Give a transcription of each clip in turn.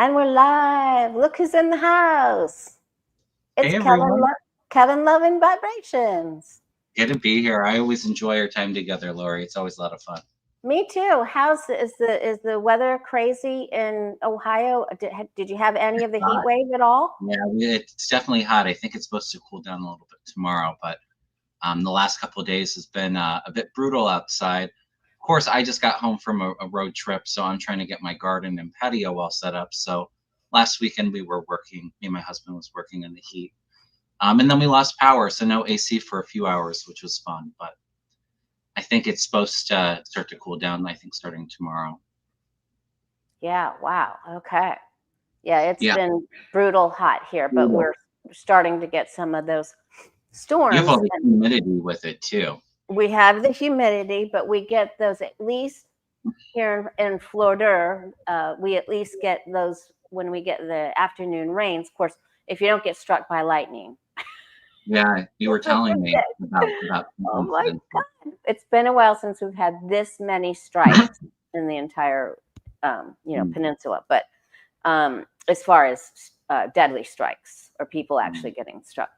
And we're live. Look who's in the house. It's Hey, everyone. Kevin Love and Vibrations. Good to be here. I always enjoy our time together, Lori. It's always a lot of fun. Me too. Is the weather crazy in Ohio? Did you have any of the heat wave at all? Yeah, it's definitely hot. I think it's supposed to cool down a little bit tomorrow, but the last couple of days has been a bit brutal outside. Of course, I just got home from a road trip, so I'm trying to get my garden and patio all set up. So last weekend we were working. Me and my husband was working in the heat. And then we lost power, so no AC for a few hours, which was fun. But I think it's supposed to start to cool down, I think, starting tomorrow. Yeah, wow. Okay. Yeah, it's been brutal hot here, but we're starting to get some of those storms. You have all the humidity with it, too. We have the humidity, but we get those at least here in Florida. We at least get those when we get the afternoon rains. Of course, if you don't get struck by lightning. Yeah, you were telling me about oh my God. It's been a while since we've had this many strikes in the entire peninsula. But as far as deadly strikes or people actually getting struck.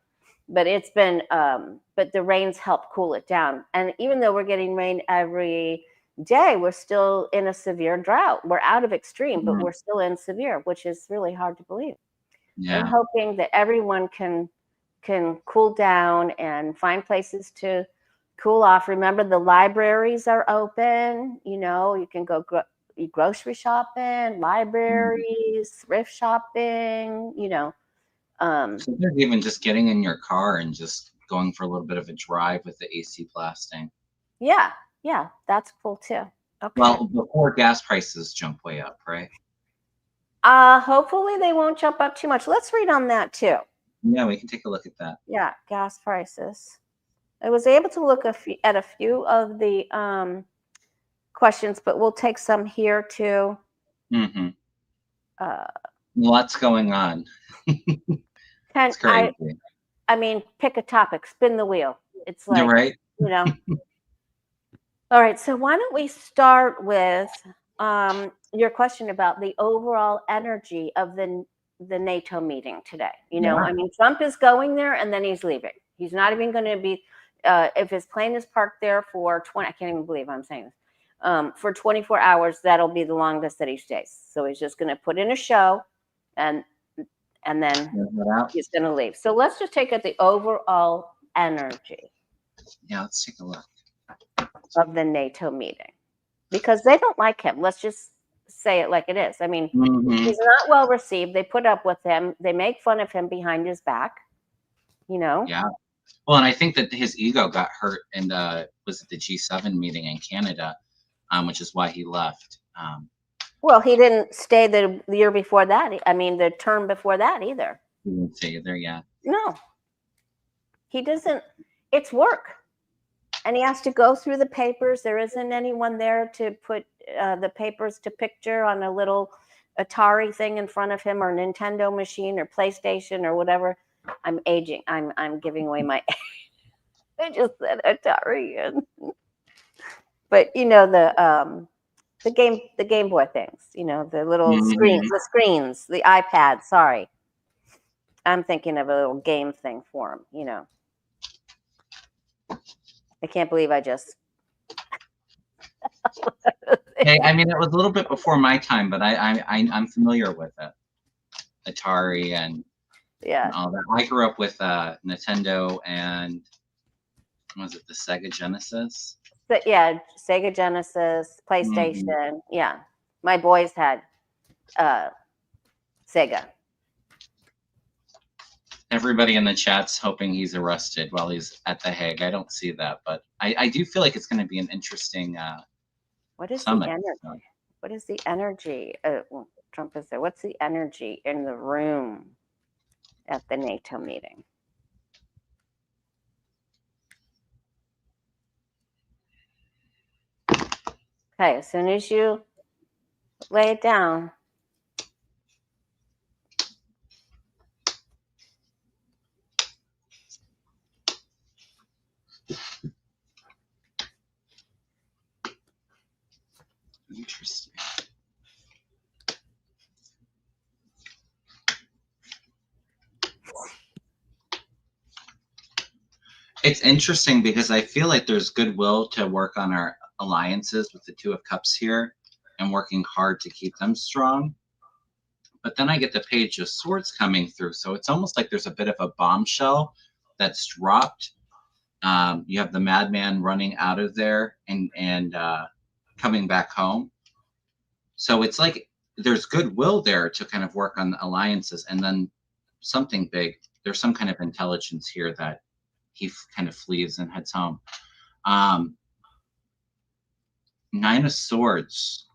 But it's been but the rains help cool it down. And even though we're getting rain every day, we're still in a severe drought. We're out of extreme, but we're still in severe, which is really hard to believe. Yeah. I'm hoping that everyone can cool down and find places to cool off. Remember, the libraries are open. You can go grocery shopping, libraries, thrift shopping. So there's even just getting in your car and just going for a little bit of a drive with the AC blasting. Yeah, that's cool too. Okay. Well, before gas prices jump way up, right? Hopefully they won't jump up too much. Let's read on that too. Yeah, we can take a look at that. Yeah, gas prices. I was able to look at a few of the questions, but we'll take some here too. Mm-hmm. Lots going on. It's crazy. I mean, pick a topic, spin the wheel. It's like, you're right. All right, so why don't we start with your question about the overall energy of the NATO meeting today? I mean, Trump is going there and then he's leaving. He's not even going to be, if his plane is parked there for 20, I can't even believe I'm saying this, for 24 hours, that'll be the longest that he stays. So he's just going to put in a show and then he's going to leave. So let's just take at the overall energy. Yeah, let's take a look. Of the NATO meeting, because they don't like him. Let's just say it like it is. I mean, he's not well received. They put up with him. They make fun of him behind his back. Yeah. Well, and I think that his ego got hurt in was it the G7 meeting in Canada, which is why he left. Well, he didn't stay the year before that. I mean, the term before that either. He didn't stay there, yeah. No, he doesn't. It's work. And he has to go through the papers. There isn't anyone there to put the papers to picture on a little Atari thing in front of him, or Nintendo machine, or PlayStation, or whatever. I'm aging. I'm giving away my age. I just said Atari. But the Game Boy things. The little screens, the iPad. Sorry, I'm thinking of a little game thing for him. I can't believe I just. Hey, I mean, it was a little bit before my time, but I'm familiar with it, Atari and all that. I grew up with Nintendo and was it the Sega Genesis? But yeah, Sega Genesis, PlayStation. Yeah, my boys had Sega. Everybody in the chat's hoping he's arrested while he's at the Hague. I don't see that, but I do feel like it's going to be an interesting what is summit. The energy? What is the energy? Trump is there. What's the energy in the room at the NATO meeting? Okay, as soon as you lay it down. Interesting. It's interesting because I feel like there's goodwill to work on our alliances with the Two of Cups here and working hard to keep them strong. But then I get the Page of Swords coming through. So it's almost like there's a bit of a bombshell that's dropped. You have the madman running out of there and coming back home. So it's like there's goodwill there to kind of work on the alliances, and then something big. There's some kind of intelligence here that he kind of flees and heads home. Nine of Swords.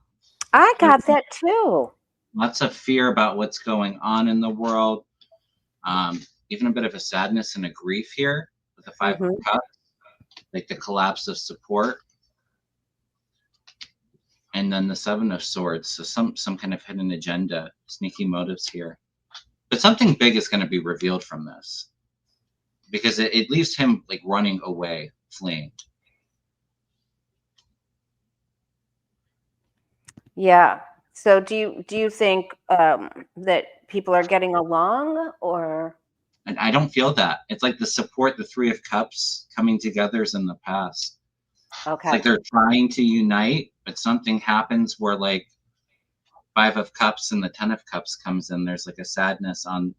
I got that too. Lots of fear about what's going on in the world. Even a bit of a sadness and a grief here with the Five of Cups, like the collapse of support. And then the Seven of Swords, so some kind of hidden agenda, sneaky motives here. But something big is going to be revealed from this, because it leaves him like running away, fleeing. Yeah. So do you think that people are getting along, or? And I don't feel that. It's like the support, the Three of Cups coming together is in the past. Okay. It's like they're trying to unite, but something happens where like Five of Cups and the Ten of Cups comes in. There's like a sadness on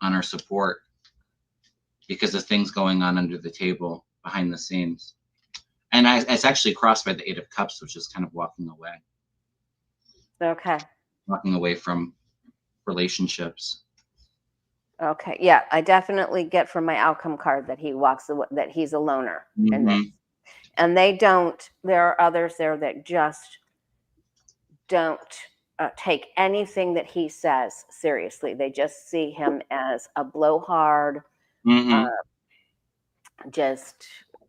our support because of things going on under the table, behind the scenes. And it's actually crossed by the Eight of Cups, which is kind of walking away. Okay. Walking away from relationships. Okay. Yeah, I definitely get from my outcome card that he walks away, that he's a loner in this. And they don't. There are others there that just don't take anything that he says seriously. They just see him as a blowhard. Just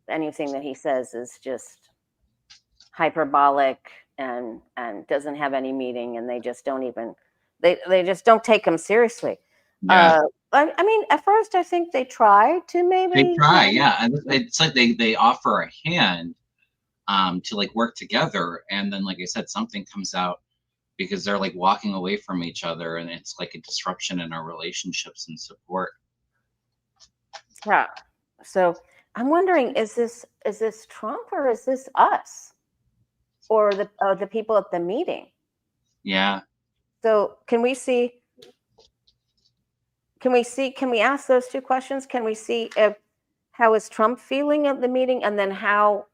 anything that he says is just hyperbolic and doesn't have any meaning, and they just don't even they just don't take him seriously. Yeah. I mean, at first I think they try to maybe. They try, yeah. And it's like they offer a hand to like work together, and then like I said, something comes out because they're like walking away from each other, and it's like a disruption in our relationships and support. Yeah. So I'm wondering, is this Trump, or is this us, or the people at the meeting? Yeah. So can we ask those two questions? Can we see how is Trump feeling at the meeting, and then how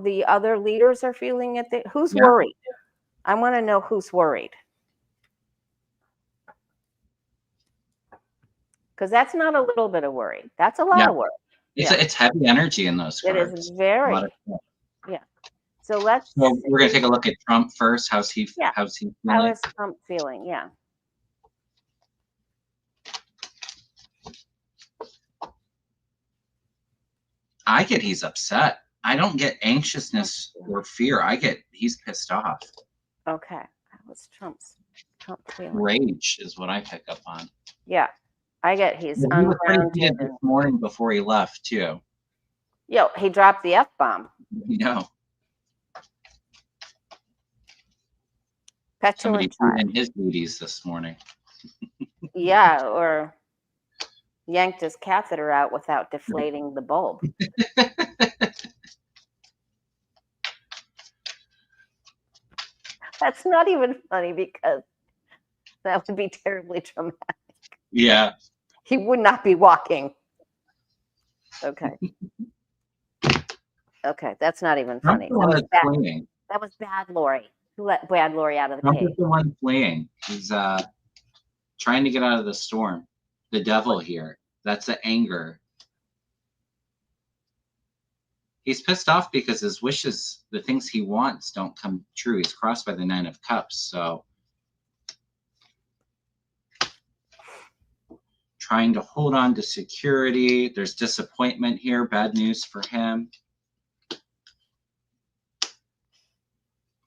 the other leaders are feeling at the, who's worried? I want to know who's worried. Because that's not a little bit of worry. That's a lot of worry. It's heavy energy in those cards. It is very. Yeah. So we're gonna take a look at Trump first. How's he feeling? How is Trump feeling? Yeah. I get he's upset. I don't get anxiousness or fear. I get he's pissed off. Okay. How was Trump feeling? Rage is what I pick up on. Yeah. I get he's ungrounded this morning before he left too. Yo, he dropped the F-bomb. You know. Somebody doing his duties this morning. Yeah, or yanked his catheter out without deflating the bulb. That's not even funny, because that would be terribly traumatic. Yeah. He would not be walking. Okay. Okay, that's not even funny. That was bad, Lori. Who let bad Lori out of the cave? Trump's the one fleeing. He's trying to get out of the storm. The devil here. That's the anger. He's pissed off because his wishes, the things he wants, don't come true. He's crossed by the Nine of Cups, so trying to hold on to security. There's disappointment here, bad news for him.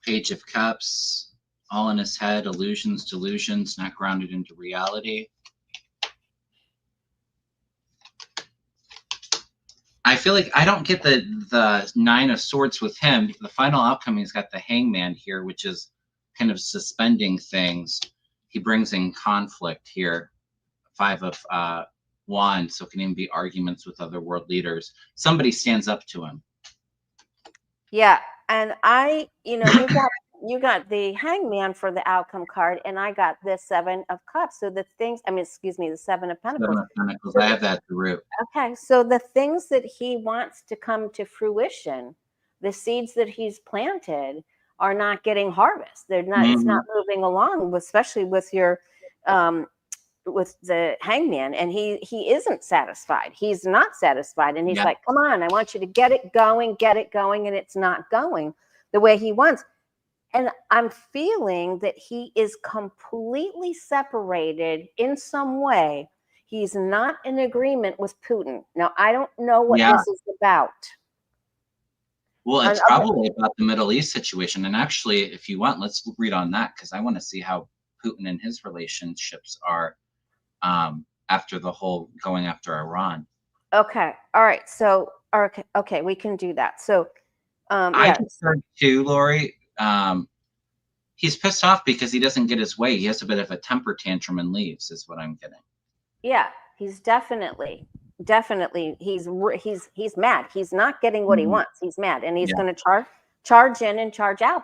Page of Cups, all in his head, illusions, delusions, not grounded into reality. I feel like I don't get the Nine of Swords with him. The final outcome, he's got the Hangman here, which is kind of suspending things. He brings in conflict here. Five of one, so it can even be arguments with other world leaders. Somebody stands up to him. Yeah, and you got the hangman for the outcome card, and I got the 7 of cups. So the things, excuse me, the 7 of pentacles. 7 of Pentacles. I have that at the root. Okay, so the things that he wants to come to fruition, the seeds that he's planted, are not getting harvest. They're not. It's not moving along, especially with your with the hangman, and he isn't satisfied. He's not satisfied, and he's like, come on, I want you to get it going, and it's not going the way he wants. And I'm feeling that he is completely separated in some way. He's not in agreement with Putin. Now, I don't know what this is about. Well, it's probably about the Middle East situation. And actually, if you want, let's read on that, because I want to see how Putin and his relationships are after the whole going after Iran. Okay. All right. So, okay, we can do that. So, I just heard too, Lori. He's pissed off because he doesn't get his way. He has a bit of a temper tantrum and leaves, is what I'm getting. Yeah, he's definitely he's mad. He's not getting what he wants. He's mad, and he's going to charge in and charge out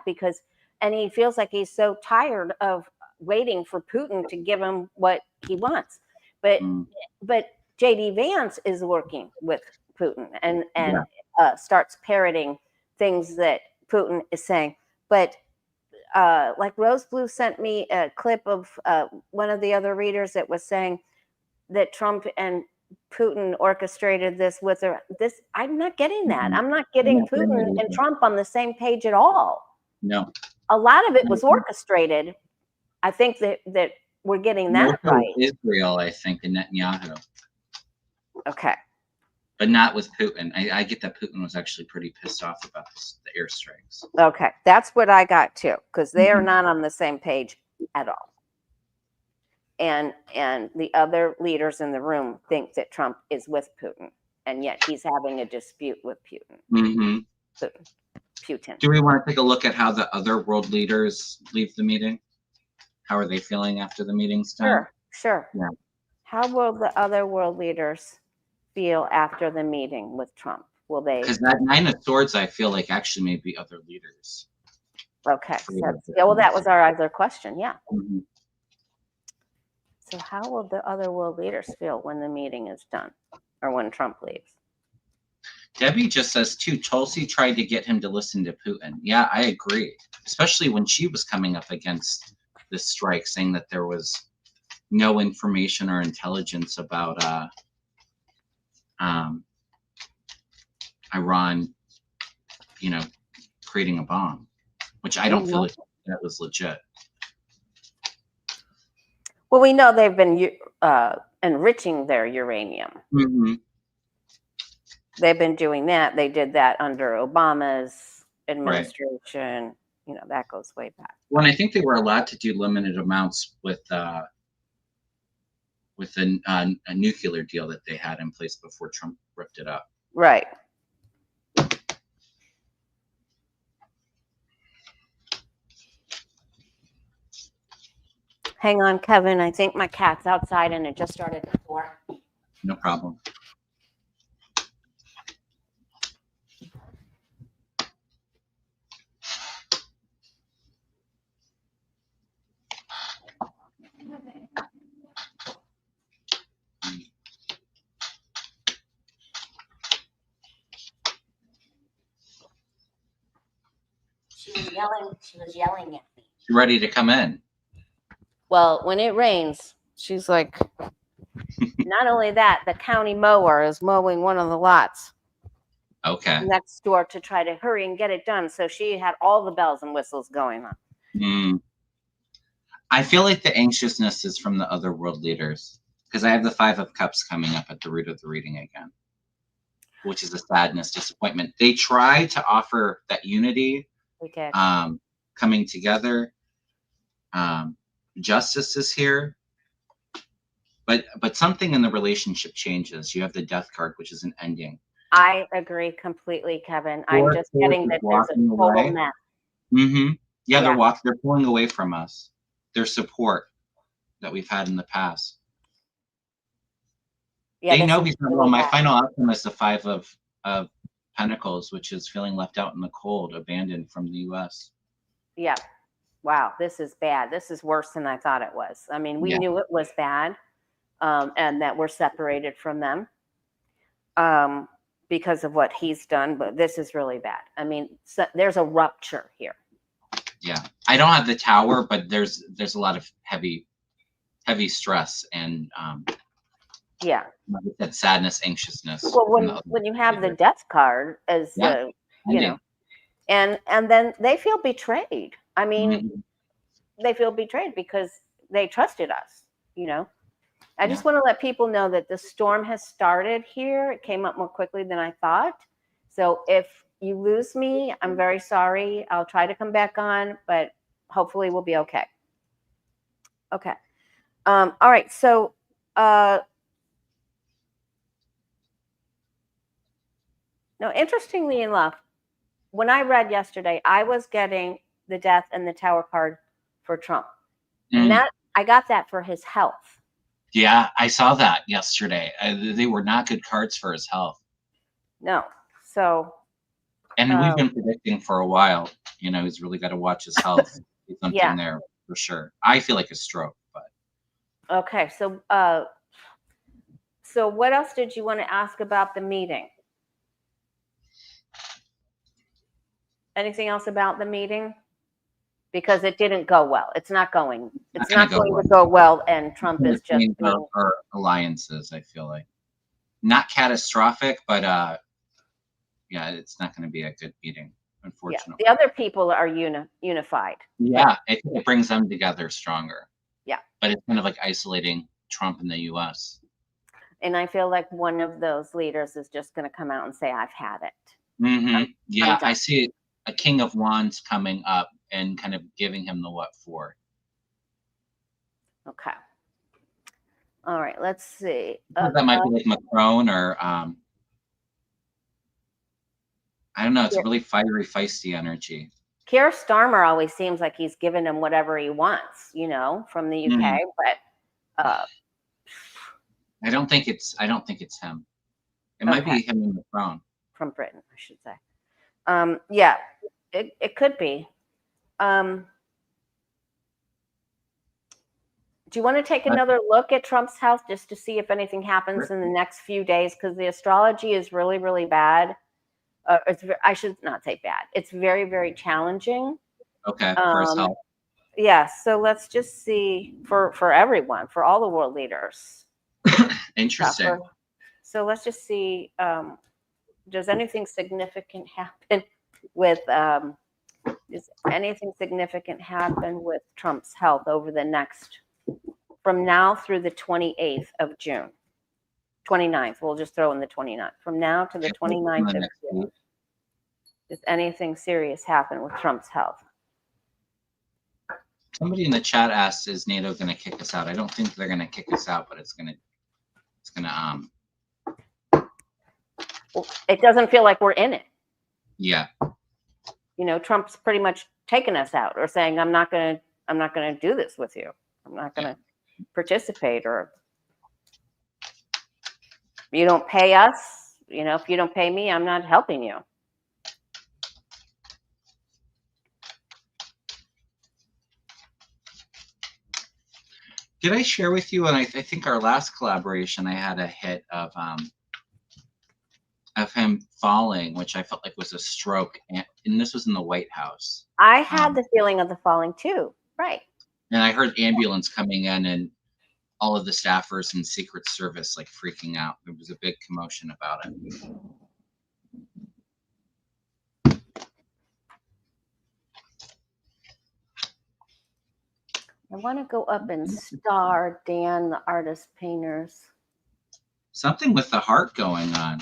and he feels like he's so tired of waiting for Putin to give him what he wants. But JD Vance is working with Putin and starts parroting things that Putin is saying. But like Rose Blue sent me a clip of one of the other readers that was saying that Trump and Putin orchestrated this with this. I'm not getting that. I'm not getting Putin and Trump on the same page at all. No. A lot of it was orchestrated. I think that we're getting that right. Israel, I think, and Netanyahu. Okay. But not with Putin. I get that Putin was actually pretty pissed off about the airstrikes. Okay. That's what I got too, because they are not on the same page at all. And the other leaders in the room think that Trump is with Putin, and yet he's having a dispute with Putin. Putin. Do we want to take a look at how the other world leaders leave the meeting? How are they feeling after the meeting's done? Sure. Yeah. How will the other world leaders feel after the meeting with Trump? Will they? Because that 9 of Swords, I feel like actually may be other leaders. Okay. Well, that was our other question. Yeah. So how will the other world leaders feel when the meeting is done or when Trump leaves? Debbie just says, too, Tulsi tried to get him to listen to Putin. Yeah, I agree. Especially when she was coming up against this strike, saying that there was no information or intelligence about Iran, creating a bomb, which I don't feel like that was legit. Well, we know they've been enriching their uranium. They've been doing that. They did that under Obama's administration. Right. That goes way back. Well, and I think they were allowed to do limited amounts with a nuclear deal that they had in place before Trump ripped it up. Right. Hang on, Kevin. I think my cat's outside and it just started the door. No problem. She was yelling at me. She's ready to come in. Well, when it rains, she's like, not only that, the county mower is mowing one of the lots. Okay. Next door to try to hurry and get it done. So she had all the bells and whistles going on. I feel like the anxiousness is from the other world leaders, because I have the 5 of Cups coming up at the root of the reading again, which is a sadness, disappointment. They try to offer that unity, coming together. Justice is here, but something in the relationship changes. You have the Death card, which is an ending. I agree completely, Kevin. I'm just getting that there's a total mess. Yeah, they're pulling away from us. Their support that we've had in the past. Yeah, They this know is he's not well. really My bad. final outcome is the Five of Pentacles, which is feeling left out in the cold, abandoned from the U.S. Yeah. Wow, this is bad. This is worse than I thought it was. I mean, we Yeah, knew it was bad, and that we're separated from them because of what he's done, but this is really bad. I mean, so there's a rupture here. yeah. I don't have the tower, but there's a lot of heavy stress and Yeah. like I said, sadness, anxiousness Well, from the other when you have the figure. death card as Yeah, you know, ending. and then they feel betrayed. I mean, Mhm. they feel betrayed because they trusted us. You know, I Yeah. just want to let people know that the storm has started here. It came up more quickly than I thought. So if you lose me, I'm very sorry. I'll try to come back on, but hopefully we'll be okay. Okay. All right. So, no, interestingly enough, when I read yesterday, I was getting the death and the tower card for Trump. And Mm. that I got that for his health. Yeah, I saw that yesterday. They were not good cards for his health. No. So, And we've been predicting for a while, he's really got to watch his health. There's yeah. something there for sure. I feel like a stroke, but Okay. So what else did you want to ask about the meeting? Anything else about the meeting? Because it didn't go well. It's not going. not It's going to not go going well. to go well, and It's Trump gonna is just change being. our alliances, I feel like. Not catastrophic, but yeah, it's not going to be a good meeting, Yeah. unfortunately. The other people are unified. Yeah, I think it brings them together stronger. Yeah. But it's kind of like isolating Trump in the U.S. And I feel like one of those leaders is just going to come out and say, "I've had it. Mm-hmm. I'm Yeah, I done." see a King of Wands coming up and kind of giving him the what for. Okay. All right. Let's see. That might be like Macron or I don't know. It's a really fiery, feisty energy. Keir Starmer always seems like he's giving him whatever he wants, from the UK, Mm. but I don't think it's him. It might okay, be him and Macron. from Britain, I should say. Yeah, it could be. Um, do you want to take another look at Trump's health just to see if anything happens in the next few days? Because the astrology is really, really bad. I should not say bad. It's very, very challenging. Okay, for his health. Yeah, so let's just see for everyone, for all the world leaders. Interesting. So let's just see. Does anything significant happen with? Does anything significant happen with Trump's health over the next, from now through the 28th of June, 29th? We'll just throw in the 29th. From now to the 29th of June. Does anything serious happen with Trump's health? Somebody in the chat asked, "Is NATO going to kick us out?" I don't think they're going to kick us out, but it's gonna. Well, it doesn't feel like we're in it. Yeah. Trump's pretty much taken us out, or saying, I'm not gonna do this with you. I'm not gonna participate, or you don't pay us. If you don't pay me, I'm not helping you. Did I share with you? And I think our last collaboration, I had a hit of him falling, which I felt like was a stroke, and this was in the White House. I had the feeling of the falling too, right? And I heard ambulance coming in, and all of the staffers and Secret Service like freaking out. There was a big commotion about it. I want to go up and star Dan, the artist painters. Something with the heart going on.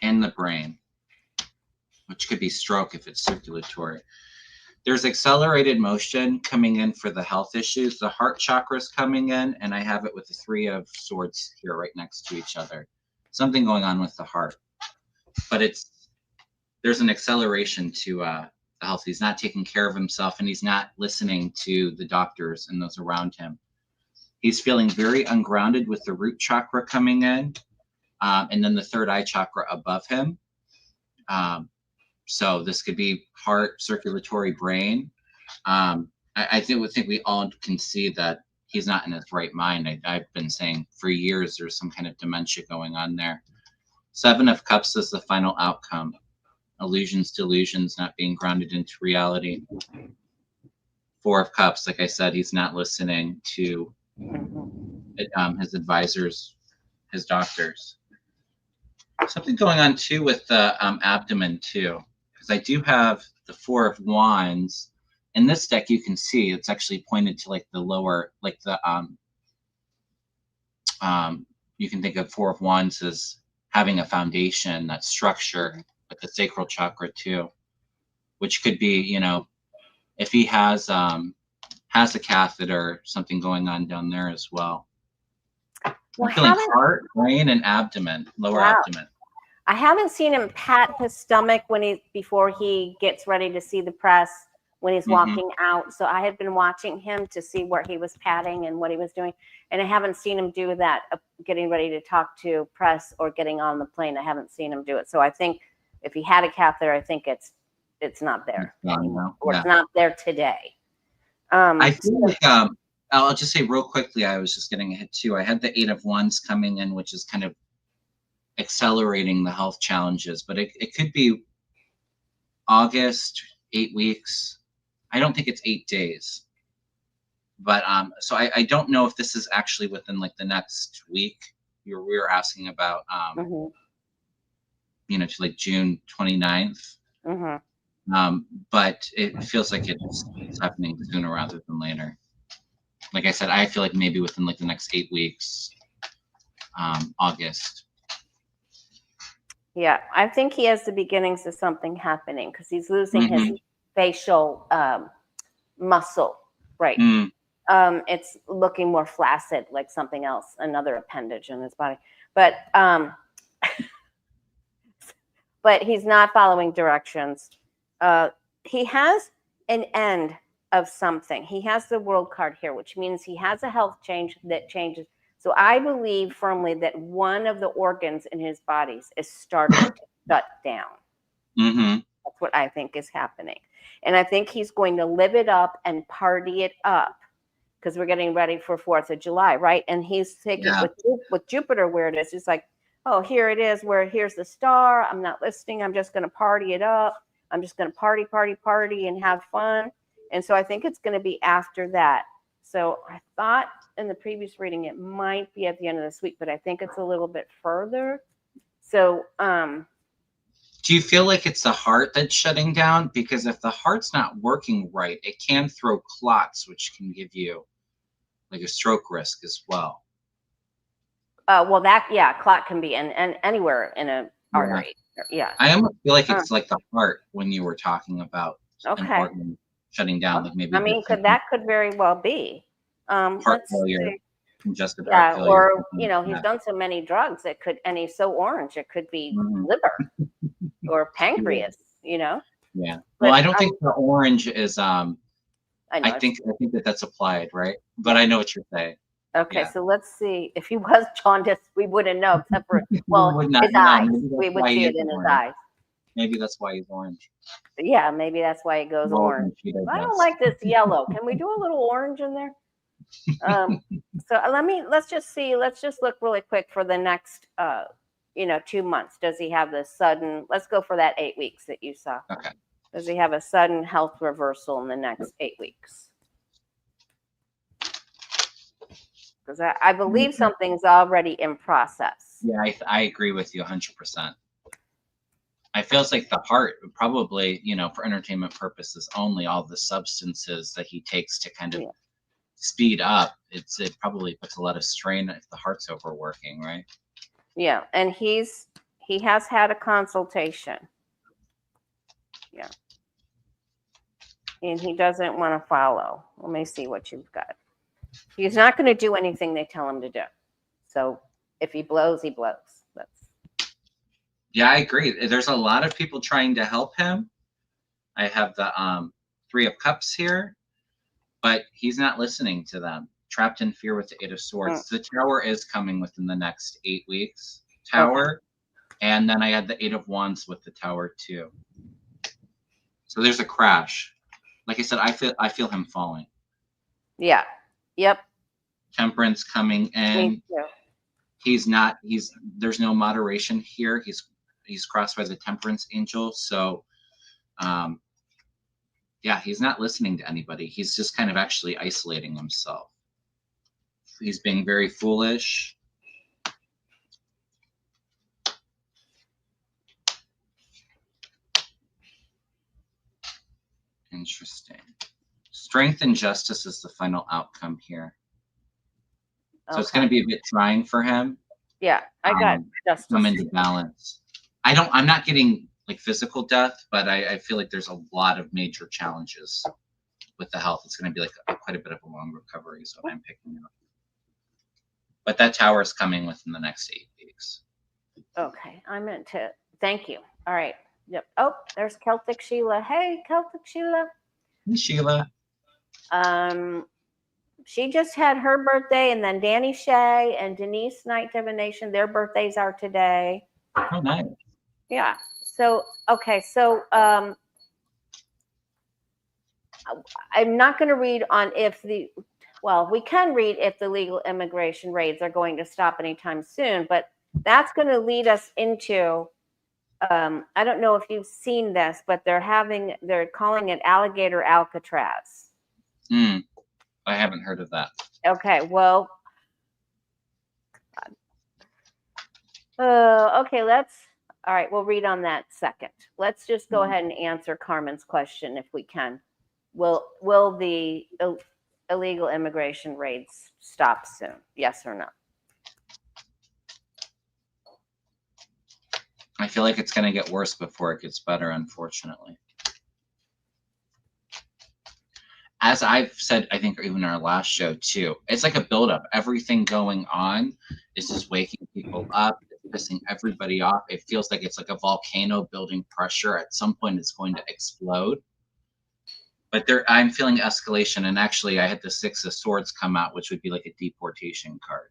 And the brain, which could be stroke if it's circulatory. There's accelerated motion coming in for the health issues. The heart chakra's coming in, and I have it with the Three of Swords here right next to each other. something going on with the heart. But there's an acceleration to the health. He's not taking care of himself, and he's not listening to the doctors and those around him. He's feeling very ungrounded with the root chakra coming in, and then the third eye chakra above him. So this could be heart, circulatory, brain. I think we all can see that he's not in his right mind. I've been saying for years there's some kind of dementia going on there. 7 of Cups is the final outcome. Illusions, delusions, not being grounded into reality. 4 of Cups, like I said, he's not listening to his advisors, his doctors. Something going on too with the abdomen too, because I do have the 4 of Wands. In this deck, you can see it's actually pointed to like the lower, like the you can think of 4 of Wands as having a foundation, that structure with the sacral chakra too, which could be, you know, if he has a catheter, something going on down there as well. I'm feeling heart, brain, and abdomen, lower abdomen. I haven't seen him pat his stomach before he gets ready to see the press, when he's walking out. So I had been watching him to see where he was patting and what he was doing. And I haven't seen him do that, getting ready to talk to press or getting on the plane. I haven't seen him do it. So I think if he had a catheter, I think it's not there anymore, or it's not there today. I feel like, I'll just say real quickly, I was just getting ahead too. I had the 8 of Wands coming in, which is kind of accelerating the health challenges, but it could be August, 8 weeks. I don't think it's 8 days, but so I don't know if this is actually within like the next week. We were asking about you know, to like June 29th. But it feels like it's happening sooner rather than later. Like I said, I feel like maybe within like the next 8 weeks, August. Yeah, I think he has the beginnings of something happening because he's losing his facial muscle, right? It's looking more flaccid, like something else, another appendage in his body. But but he's not following directions. He has an end of something. He has the World card here, which means he has a health change that changes. So I believe firmly that one of the organs in his bodies is starting to shut down. That's what I think is happening. And I think he's going to live it up and party it up because we're getting ready for 4th of July, right? And he's taking with Jupiter where it is. He's like, oh, here it is, where here's the star. I'm not listening. I'm just going to party it up. I'm just going to party and have fun. And so I think it's going to be after that. So I thought in the previous reading it might be at the end of this week, but I think it's a little bit further. So do you feel like it's the heart that's shutting down? Because if the heart's not working right, it can throw clots, which can give you like a stroke risk as well. Well, clot can be in anywhere in an artery. Yeah. I almost feel like it's like the heart when you were talking about an organ shutting down. Like maybe that could very well be heart failure, congestive heart failure. Or you know, he's done so many drugs. It could, and he's so orange, it could be liver or pancreas. You know. Yeah. Well, I don't think the orange is. I think that's applied, right? But I know what you're saying. Okay, so let's see. If he was jaundiced, we wouldn't know, except for his eyes. We would see it in his eyes. Maybe that's why he's orange. Yeah, maybe that's why it goes orange. I don't like this yellow. Can we do a little orange in there? So let's just look really quick for the next 2 months. Does he have the sudden? Let's go for that 8 weeks that you saw. Okay. Does he have a sudden health reversal in the next 8 weeks? Because I believe something's already in process. Yeah, I agree with you 100%. I feels like the heart probably, for entertainment purposes only, all the substances that he takes to kind of speed up, it probably puts a lot of strain if the heart's overworking, right? Yeah, and he has had a consultation. Yeah. And he doesn't want to follow. Let me see what you've got. He's not going to do anything they tell him to do. So if he blows, he blows. That's Yeah, I agree. There's a lot of people trying to help him. I have the Three of Cups here, but he's not listening to them. Trapped in fear with the Eight of Swords. The Tower is coming within the next 8 weeks. Tower, and then I had the Eight of Wands with the Tower too. So there's a crash. Like I said, I feel him falling. Yeah. Yep. Temperance coming in. There's no moderation here. He's crossed by the Temperance angel. So yeah, he's not listening to anybody. He's just kind of actually isolating himself. He's being very foolish. Interesting. Strength and justice is the final outcome here. So it's going to be a bit trying for him. Yeah, I got justice. Come into balance. I'm not getting like physical death, but I feel like there's a lot of major challenges with the health. It's going to be like quite a bit of a long recovery is what I'm picking up. But that Tower is coming within the next 8 weeks. Okay. I meant to. Thank you. All right. Yep. Oh, there's Celtic Sheila. Hey, Celtic Sheila. Hey, Sheila. She just had her birthday, and then Danny Shea and Denise Night Divination, their birthdays are today. Oh, nice. Yeah. So, okay. So, I'm not going to read on we can read if the legal immigration raids are going to stop anytime soon, but that's going to lead us into, I don't know if you've seen this, but they're calling it Alligator Alcatraz. I haven't heard of that. Okay, well, okay, all right, we'll read on that second. Let's just go ahead and answer Carmen's question if we can. Will the illegal immigration raids stop soon? Yes or no? I feel like it's going to get worse before it gets better, unfortunately. As I've said, I think even in our last show too, it's like a buildup. Everything going on is just waking people up, pissing everybody off. It feels like it's like a volcano building pressure. At some point, it's going to explode. But I'm feeling escalation, and actually, I had the Six of Swords come out, which would be like a deportation card.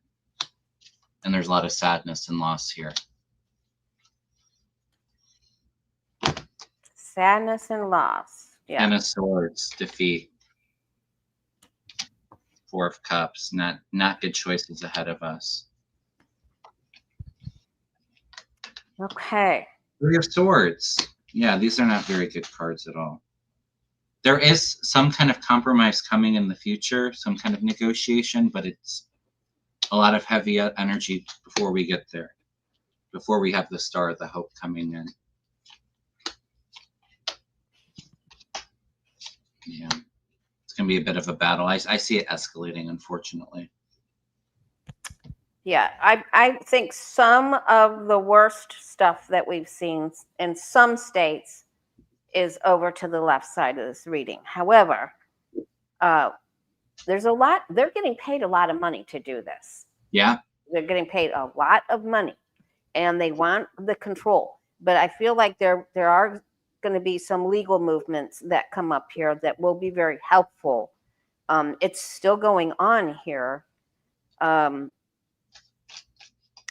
And there's a lot of sadness and loss here. Sadness and loss. Yeah. Ten of Swords, defeat. Four of Cups, not good choices ahead of us. Okay. Three of Swords. Yeah, these are not very good cards at all. There is some kind of compromise coming in the future, some kind of negotiation, but it's a lot of heavy energy before we get there, before we have the Star of the Hope coming in. Yeah, it's going to be a bit of a battle. I see it escalating, unfortunately. Yeah, I think some of the worst stuff that we've seen in some states is over to the left side of this reading. However, there's a lot, they're getting paid a lot of money to do this. Yeah. They're getting paid a lot of money, and they want the control. But I feel like there are going to be some legal movements that come up here that will be very helpful. It's still going on here.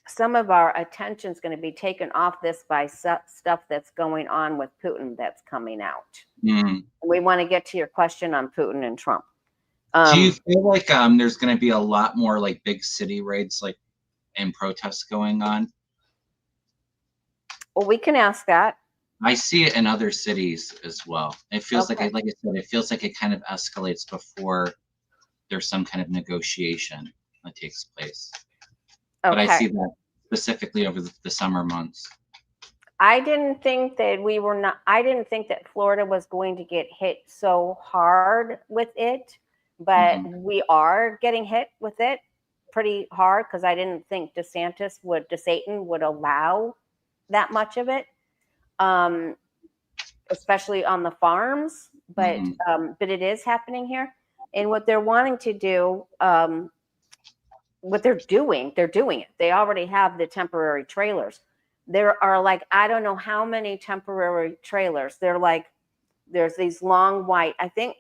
Some of our attention is going to be taken off this by stuff that's going on with Putin that's coming out. We want to get to your question on Putin and Trump. Do you feel like there's going to be a lot more like big city raids, like and protests going on? Well, we can ask that. I see it in other cities as well. It feels like I said, it feels like it kind of escalates before there's some kind of negotiation that takes place. But I see that specifically over the summer months. I didn't think that Florida was going to get hit so hard with it, but we are getting hit with it pretty hard, because I didn't think DeSantis would allow that much of it, especially on the farms. But it is happening here, and what they're wanting to do. What they're doing it. They already have the temporary trailers. there are like, I don't know how many temporary trailers. They're like, there's these long white, I think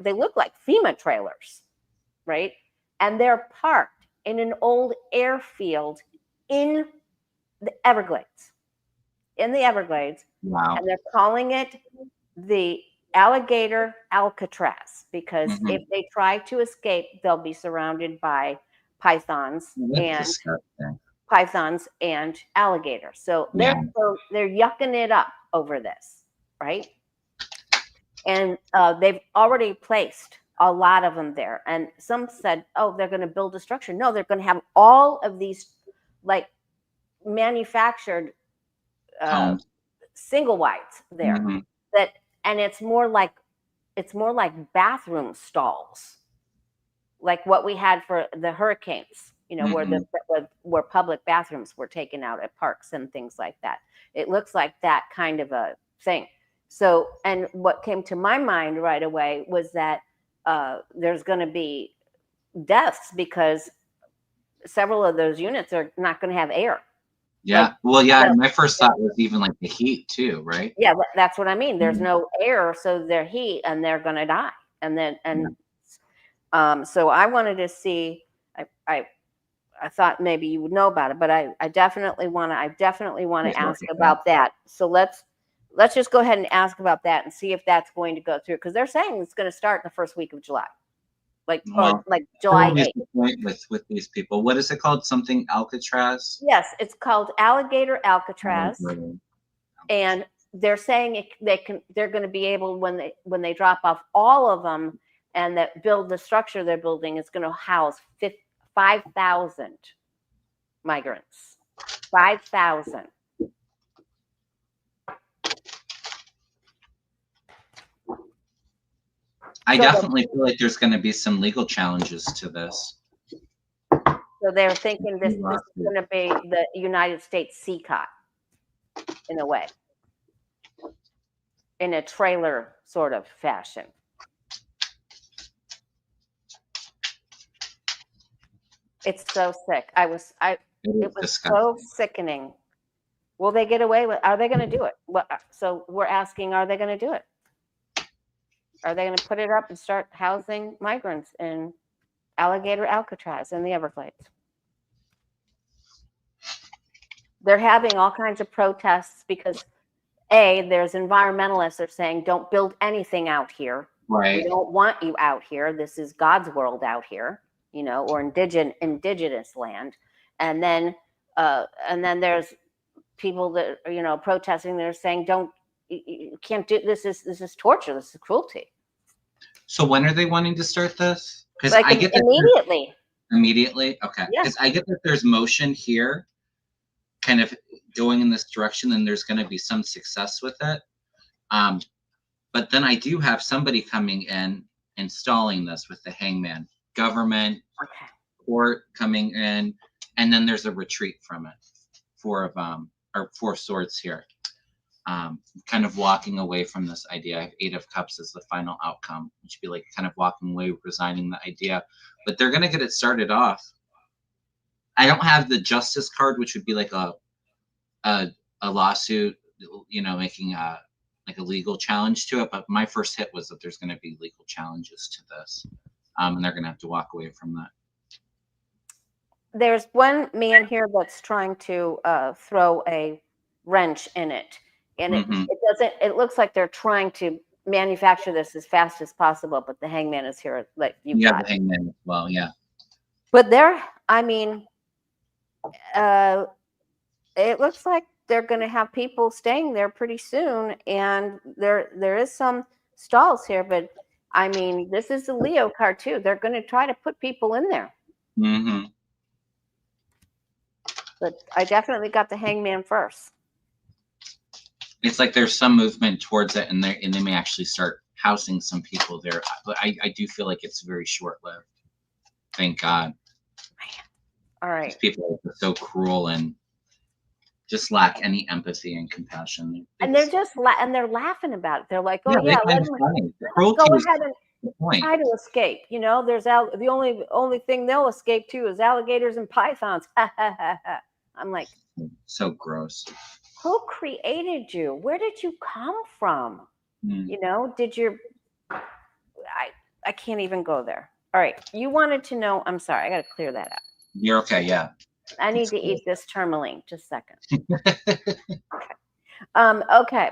they look like FEMA trailers, right? And they're parked in an old airfield in the Everglades. Wow. And they're calling it the Alligator Alcatraz because if they try to escape, they'll be surrounded by pythons That's and alligators. So they're yucking it up over this, right? And they've already placed a lot of them there. And some said, oh, they're going to build a structure. No, they're going to have all of these like manufactured single wides there. And it's more like bathroom stalls, like what we had for the hurricanes, you know, where public bathrooms were taken out at parks and things like that. It looks like that kind of a thing. So, and what came to my mind right away was that there's going to be deaths because several of those units are not going to have air. Yeah. Like, well, yeah. So, my first thought was even like the heat too, right? Yeah, that's what I mean. There's no air, so they're heat, and they're going to die. And then, so I wanted to see. I thought maybe you would know about it, but I definitely want to ask about that. So let's just go ahead and ask about that and see if that's going to go through, because they're saying it's going to start the first week of July. Like July 8th. With these people, what is it called? Something Alcatraz? Yes, it's called Alligator Alcatraz, and they're saying they're going to be able, when they drop off all of them and that build the structure they're building, is going to house 5,000 migrants. 5,000. I definitely feel like there's going to be some legal challenges to this. So they're thinking this is going to be the United States CCOT in a way, in a trailer sort of fashion. It's so sick. It was so sickening. Will they get away with? Are they going to do it? So we're asking, are they going to do it? Are they going to put it up and start housing migrants in Alligator Alcatraz in the Everglades? They're having all kinds of protests because, there's environmentalists that are saying, don't build anything out here. Right. We don't want you out here. This is God's world out here, you know, or indigenous land. And then there's people that are, you know, protesting. They're saying, you can't do this. This is torture. This is cruelty. So when are they wanting to start this? Because I get immediately. Immediately, okay. Because I get that there's motion here, kind of going in this direction, and there's going to be some success with it. But then I do have somebody coming in installing this with the hangman, government, court coming in, and then there's a retreat from it. Four swords here. Kind of walking away from this idea. I have 8 of Cups as the final outcome, which would be like kind of walking away, resigning the idea. But they're going to get it started off. I don't have the justice card, which would be like a lawsuit, you know, making a legal challenge to it. But my first hit was that there's going to be legal challenges to this, and they're going to have to walk away from that. There's one man here that's trying to throw a wrench in it. And it looks like they're trying to manufacture this as fast as possible, but the hangman is here. Like the hangman as well, yeah. But it looks like they're going to have people staying there pretty soon, and there is some stalls here. But I mean, this is the Leo card too. They're going to try to put people in there. But I definitely got the hangman first. It's like there's some movement towards it, and they may actually start housing some people there. But I do feel like it's very short-lived. Thank God. All right. These people are so cruel and just lack any empathy and compassion. They're laughing about it. They're like, "Oh yeah, let's go ahead and try to escape." You know, the only thing they'll escape to is alligators and pythons. I'm like, So gross. Who created you? Where did you come from? You know, I can't even go there. All right. You wanted to know. I'm sorry. I got to clear that out. You're okay. Yeah. I need It's to good. eat this tourmaline. Just a second. Okay.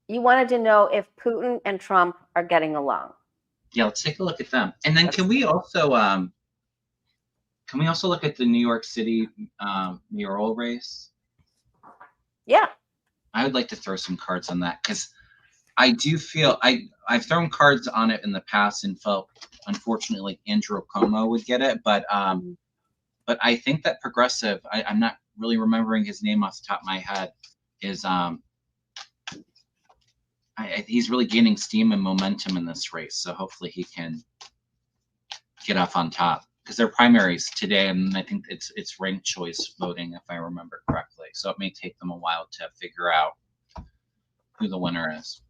You wanted to know if Putin and Trump are getting along. Yeah, let's take a look at them. And then can we also look at the New York City mayoral race? Yeah. I would like to throw some cards on that because I do feel I've thrown cards on it in the past and felt unfortunately like Andrew Cuomo would get it, but I think that progressive, I'm not really remembering his name off the top of my head, is he's really gaining steam and momentum in this race. So hopefully he can get off on top because they're primaries today, and I think it's ranked choice voting if I remember correctly. So it may take them a while to figure out who the winner is.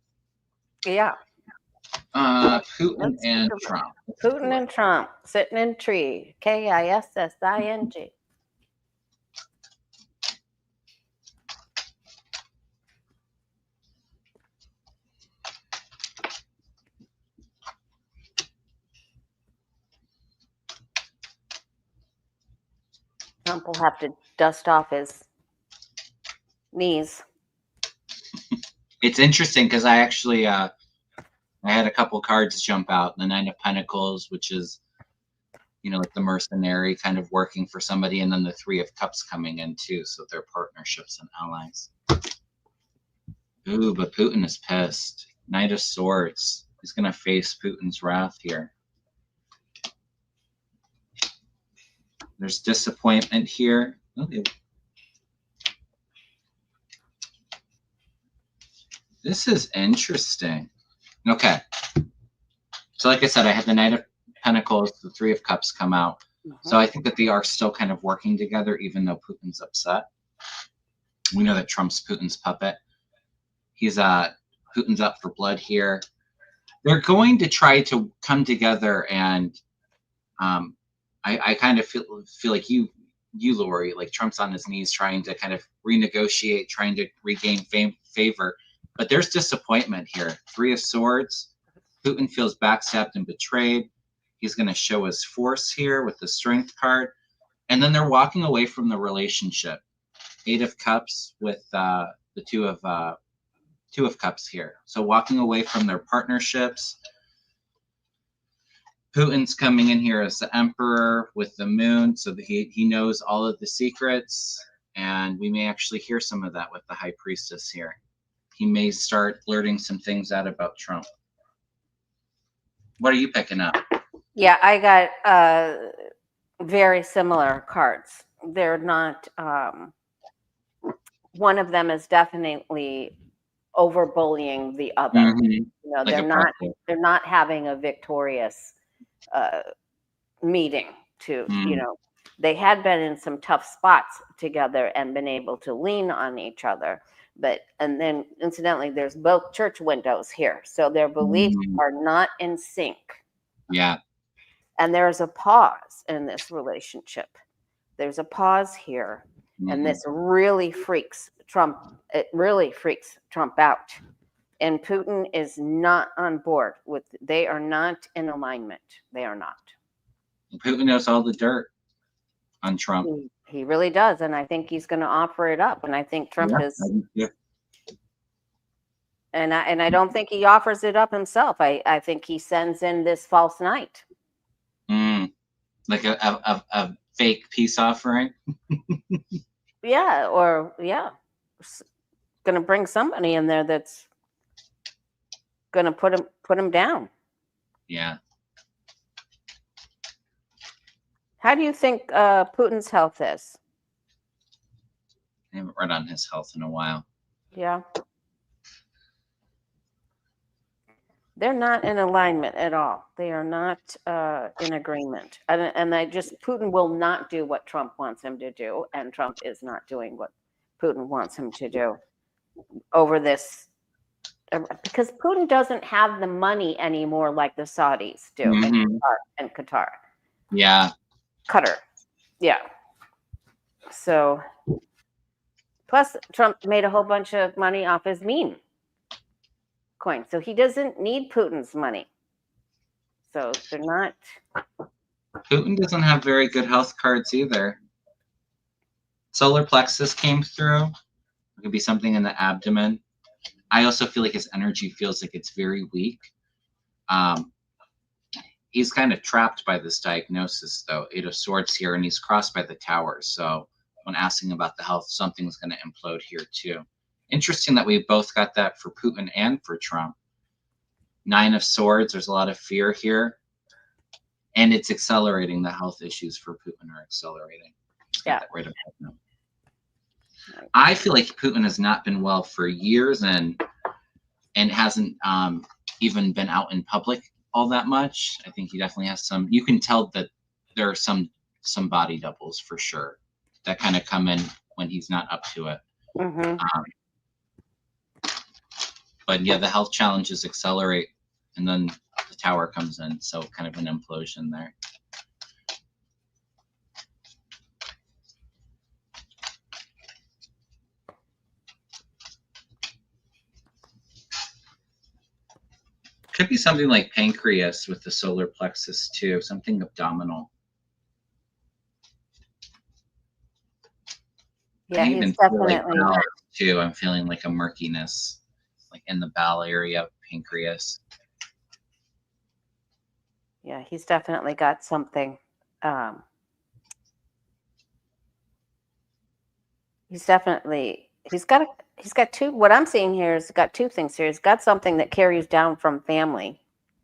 Yeah. Putin and Trump. Putin and Trump sitting in tree. KISSING. Trump will have to dust off his knees. It's interesting because I actually I had a couple cards jump out. The Nine of Pentacles, which is, you know, like the mercenary kind of working for somebody, and then the Three of Cups coming in too. So they're partnerships and allies. Ooh, but Putin is pissed. Knight of Swords. He's gonna face Putin's wrath here. There's disappointment here. Okay. This is interesting. Okay. So like I said, I had the Knight of Pentacles, the Three of Cups come out. So I think that they are still kind of working together, even though Putin's upset. We know that Trump's Putin's puppet. He's Putin's up for blood here. They're going to try to come together, and I kind of feel like you, Lori, like Trump's on his knees trying to kind of renegotiate, trying to regain favor. But there's disappointment here. Three of Swords. Putin feels backstabbed and betrayed. He's going to show his force here with the Strength card. And then they're walking away from the relationship. Eight of Cups with the Two of Cups here. So walking away from their partnerships. Putin's coming in here as the Emperor with the Moon, so that he knows all of the secrets. And we may actually hear some of that with the High Priestess here. He may start blurting some things out about Trump. What are you picking up? Yeah, I got very similar cards. They're not, one of them is definitely over bullying the other. You know, like they're not having a victorious meeting to, you know, they had been in some tough spots together and been able to lean on each other. But, and then incidentally, there's both church windows here. So their beliefs are not in sync. Yeah. And there's a pause in this relationship. There's a pause here. And this really freaks Trump. It really freaks Trump out. And Putin is not on board with, they are not in alignment. They are not. Putin knows all the dirt on Trump. He really does. And I think he's going to offer it up. And I think Trump is. And I don't think he offers it up himself. I think he sends in this false knight. Like a fake peace offering. Yeah, or going to bring somebody in there that's going to put him down. Yeah. How do you think Putin's health is? I haven't read on his health in a while. Yeah. They're not in alignment at all. They are not in agreement. And Putin will not do what Trump wants him to do. And Trump is not doing what Putin wants him to do over this. Because Putin doesn't have the money anymore like the Saudis do in Qatar. Yeah. Qatar. Yeah. So, plus Trump made a whole bunch of money off his meme coin, so he doesn't need Putin's money. So they're not. Putin doesn't have very good health cards either. Solar plexus came through. It could be something in the abdomen. I also feel like his energy feels like it's very weak. He's kind of trapped by this diagnosis, though. 8 of Swords here, and he's crossed by the Tower. So when asking about the health, something's going to implode here too. Interesting that we both got that for Putin and for Trump. 9 of Swords, there's a lot of fear here. And it's accelerating. The health issues for Putin are accelerating. Just got that right about now. I feel like Putin has not been well for years and hasn't even been out in public all that much. I think he definitely has some. You can tell that there are some body doubles for sure that kind of come in when he's not up to it. Mm-hmm. But yeah, the health challenges accelerate, and then the Tower comes in, so kind of an implosion there. Could be something like pancreas with the solar plexus too, something abdominal. Yeah, I even he's feel like definitely. bowel too. I'm feeling like a murkiness, like in the bowel area of pancreas. Yeah, he's definitely got something. He's got two. What I'm seeing here is got two things here. He's got something that carries down from family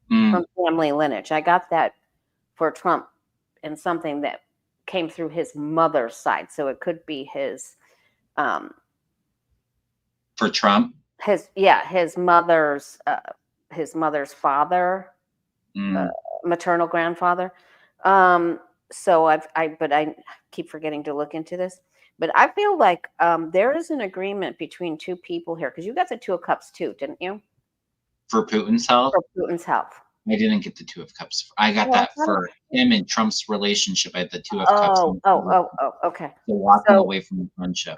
lineage. I got that for Trump, and something that came through his mother's side. So it could be his. For Trump. His mother's father, maternal grandfather. So I keep forgetting to look into this. But I feel like there is an agreement between two people here, because you got the 2 of Cups too, didn't you? For Putin's health? For Putin's health. I didn't get the 2 of Cups. I got that for him and Trump's relationship. I had the 2 of Cups. Okay. So walking away from the friendship.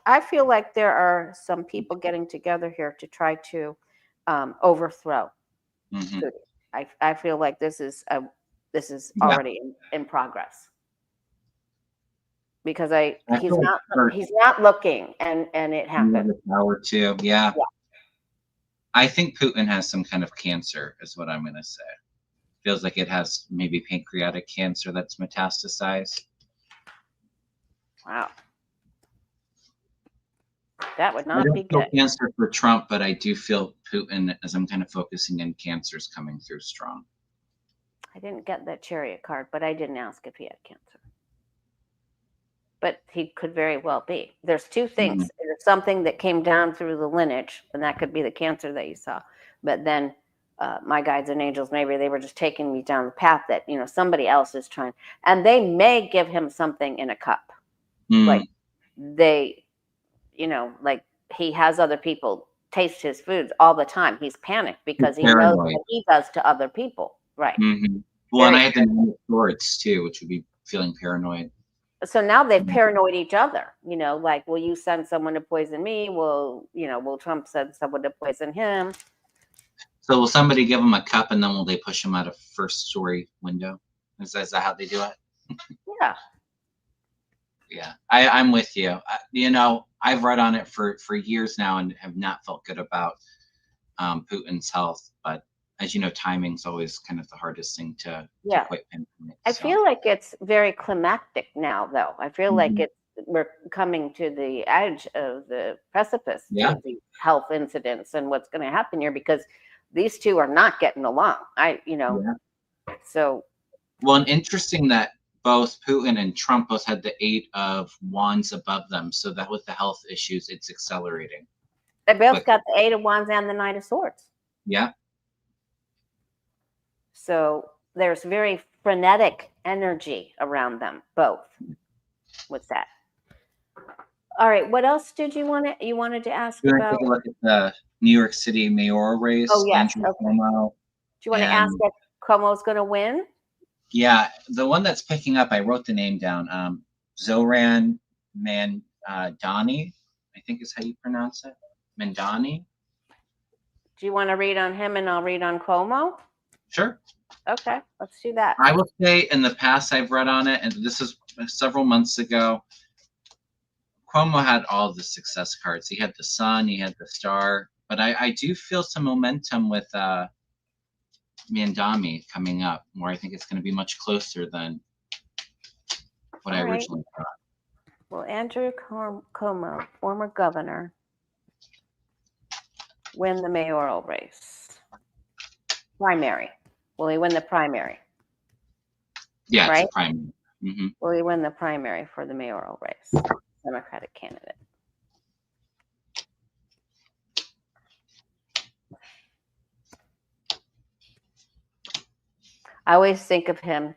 I feel like there are some people getting together here to try to overthrow Putin. I feel like this is already in progress. Because he's not looking, and it happened. The Tower too, yeah. I think Putin has some kind of cancer, is what I'm going to say. Feels like it has maybe pancreatic cancer that's metastasized. Wow, that would not be good. Cancer for Trump, but I do feel Putin, as I'm kind of focusing in, cancer's coming through strong. I didn't get that Chariot card, but I didn't ask if he had cancer. But he could very well be. There's two things. There's something that came down through the lineage, and that could be the cancer that you saw. But then my guides and angels, maybe they were just taking me down the path that, somebody else is trying. And they may give him something in a cup. Like they, like he has other people taste his foods all the time. He's panicked because he knows what he does to other people. Right. Well, and I had the 9 of Swords too, which would be feeling paranoid. So now they've paranoid each other, like, will you send someone to poison me? Will Trump send someone to poison him? So will somebody give him a cup, and then will they push him out of first story window? Is that how they do it? Yeah. Yeah, I'm with you. I've read on it for years now and have not felt good about Putin's health. But as you know, timing's always kind of the hardest thing to quite pinpoint. I feel like it's very climactic now, though. I feel like we're coming to the edge of the precipice of the health incidents and what's going to happen here, because these two are not getting along. So. Well, and interesting that both Putin and Trump both had the 8 of Wands above them, so that with the health issues, it's accelerating. They both got the 8 of Wands and the 9 of Swords. Yeah. So there's very frenetic energy around them both with that. All right, what else did you wanted to ask about? Take a look at the New York City mayoral race. Oh, yes. Andrew Cuomo. Do you want to ask if Cuomo's going to win? Yeah, the one that's picking up, I wrote the name down. Zohran Mamdami, I think is how you pronounce it. Mamdami. Do you want to read on him and I'll read on Cuomo? Sure. Okay, let's do that. I will say in the past I've read on it, and this is several months ago, Cuomo had all the success cards. He had the sun, he had the star, but I do feel some momentum with Mamdami coming up, where I think it's going to be much closer than what I originally thought. Will Andrew Cuomo, former governor, win the mayoral race? Primary. Will he win the primary? Yeah, right? it's a primary. Mm-hmm. Will he win the primary for the mayoral race? Democratic candidate. I always think of him,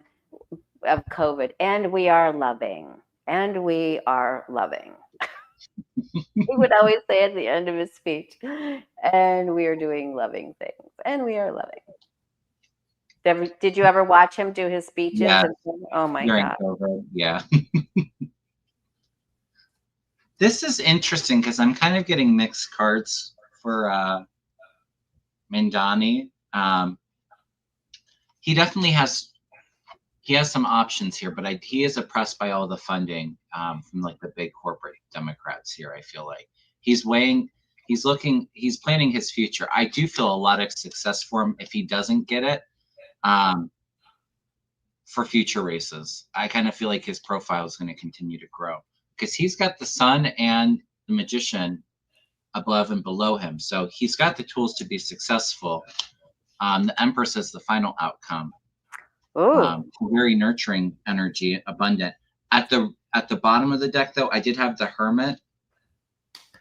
of COVID, and we are loving, and we are loving. He would always say at the end of his speech, and we are doing loving things, and we are loving. Did you ever watch him do his speeches? Yeah. Oh my During God. COVID, yeah. This is interesting because I'm kind of getting mixed cards for Mamdami. He definitely has some options here, but he is oppressed by all the funding from like the big corporate Democrats here. I feel like he's planning his future. I do feel a lot of success for him if he doesn't get it for future races. I kind of feel like his profile is going to continue to grow because he's got the sun and the magician above and below him. So he's got the tools to be successful. The Empress is the final outcome. Very nurturing energy, abundant. At the bottom of the deck, though, I did have the Hermit,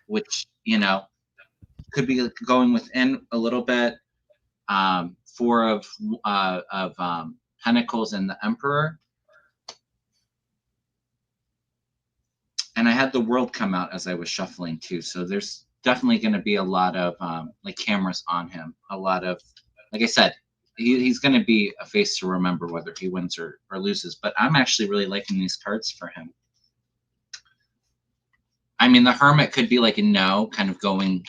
which could be going within a little bit. Four of Pentacles and the Emperor, and I had the World come out as I was shuffling too. So there's definitely going to be a lot of like cameras on him. A lot of, like I said, he's going to be a face to remember whether he wins or loses. But I'm actually really liking these cards for him. I mean, the Hermit could be like a no, kind of going,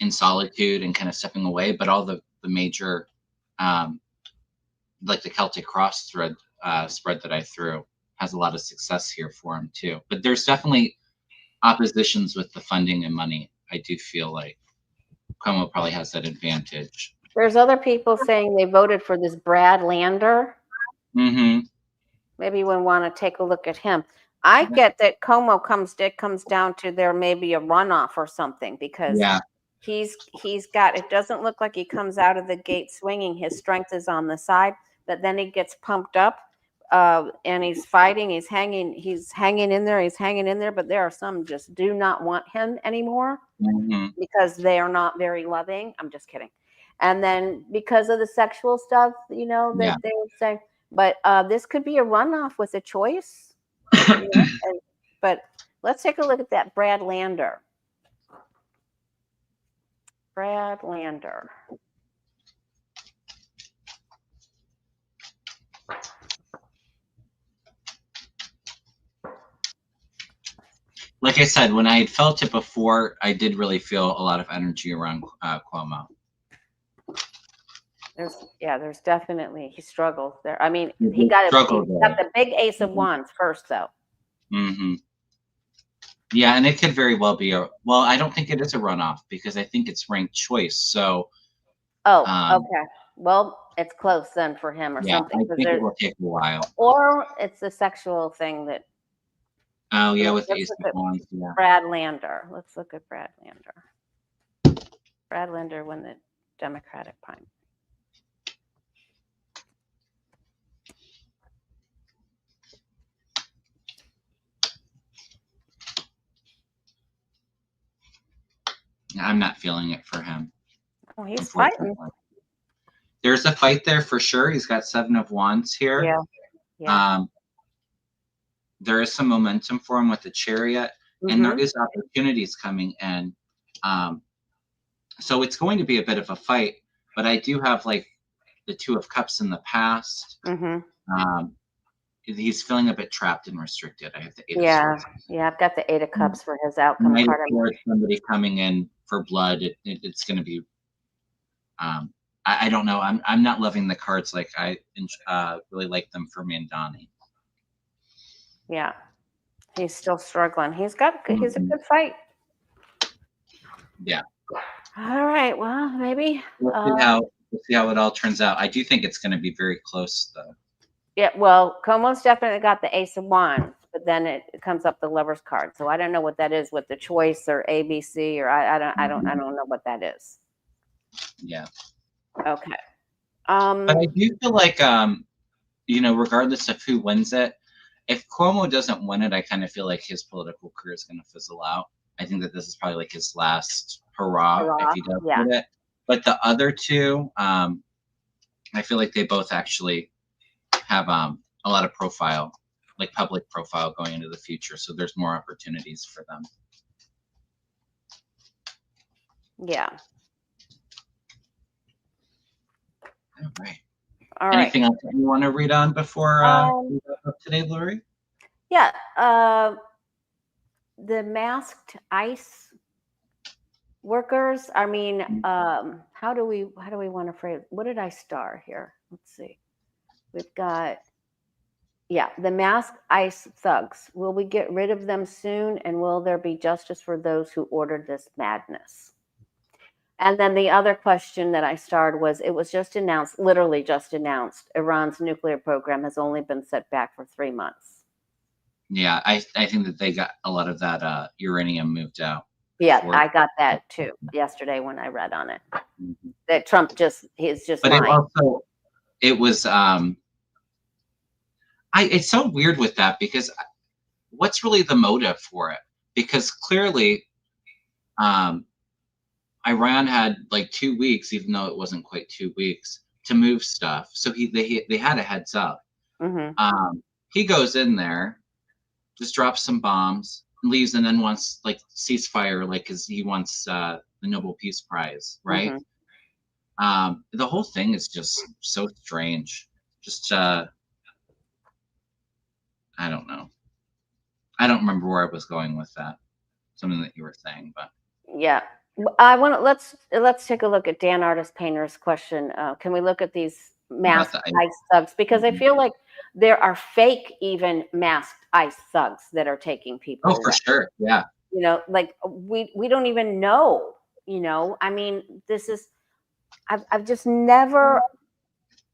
in solitude and kind of stepping away. But all the major, like the Celtic cross thread spread that I threw has a lot of success here for him too. But there's definitely oppositions with the funding and money. I do feel like Cuomo probably has that advantage. There's other people saying they voted for this Brad Lander. Mm-hmm. Maybe we want to take a look at him. I get that Cuomo comes down to there may be a runoff or something because he's got, it doesn't look like he comes out of the gate swinging. His strength is on the side, but then he gets pumped up and he's fighting. He's hanging in there, but there are some just do not want him anymore because they are not very loving. I'm just kidding. And then because of the sexual stuff, that they would say, but this could be a runoff with a choice. But let's take a look at that Brad Lander. Brad Lander. Like I said, when I had felt it before, I did really feel a lot of energy around Cuomo. There's definitely, he struggles there. I mean, he got the big Ace of Wands first, though. Mm-hmm. Yeah, and it could very well be well, I don't think it is a runoff because I think it's ranked choice. So. Okay. Well, it's close then for him or something. I think it will take a while. Or it's a sexual thing that. Oh yeah, with Ace of Wands. Yeah. Brad Lander. Let's look at Brad Lander. Brad Lander won the Democratic primary. I'm not feeling it for him. Oh, he's fighting. There's a fight there for sure. He's got 7 of Wands here. Yeah. There is some momentum for him with the Chariot, and there is opportunities coming in. So it's going to be a bit of a fight, but I do have like the 2 of Cups in the past. he's feeling a bit trapped and restricted. I have the Eight of Yeah, Swords. yeah, I've got the Eight of Cups for his outcome Knight of card. Swords, somebody coming in for blood. It's going to be. I don't know. I'm not loving the cards like I really like them for Mamdami. Yeah, he's still struggling. He's a good fight. Yeah. All right. Well, maybe. We'll see how it all turns out. I do think it's going to be very close, though. Yeah. Well, Como's definitely got the Ace of Wands, but then it comes up the Lover's card. So I don't know what that is with the choice or ABC or I don't know what that is. Yeah. Okay. But I do feel like regardless of who wins it, if Cuomo doesn't win it, I kind of feel like his political career is going to fizzle out. I think that this is probably like his last hurrah if he does get it. But the other two, I feel like they both actually have a lot of profile, like public profile going into the future. So there's more opportunities for them. Yeah. All right. All right. Anything else that you want to read on before we wrap up today, Lori? Yeah. The masked ICE workers. I mean, how do we want to phrase? What did I star here? Let's see. We've got, the masked ICE thugs. Will we get rid of them soon? And will there be justice for those who ordered this madness? And then the other question that I starred was, it was just announced, literally just announced, Iran's nuclear program has only been set back for 3 months. Yeah, I think that they got a lot of that uranium moved out. Yeah, I got that too yesterday when I read on it. Mm-hmm. That Trump he's just but lying. It was it's so weird with that, because what's really the motive for it? Because clearly Iran had like 2 weeks, even though it wasn't quite 2 weeks, to move stuff. So they had a heads up. Mm-hmm. He goes in there, just drops some bombs, leaves, and then wants like ceasefire, like because he wants the Nobel Peace Prize, right? Mm-hmm. The whole thing is just so strange. Just I don't know. I don't remember where I was going with that. Something that you were saying, but yeah. I want to let's take a look at Dan Artist Painter's question. Can we look at these masked ICE thugs? Because I feel like there are fake, even masked ICE thugs that are taking people. Oh, for sure. Yeah. Like we don't even know. I mean, this is. I've just never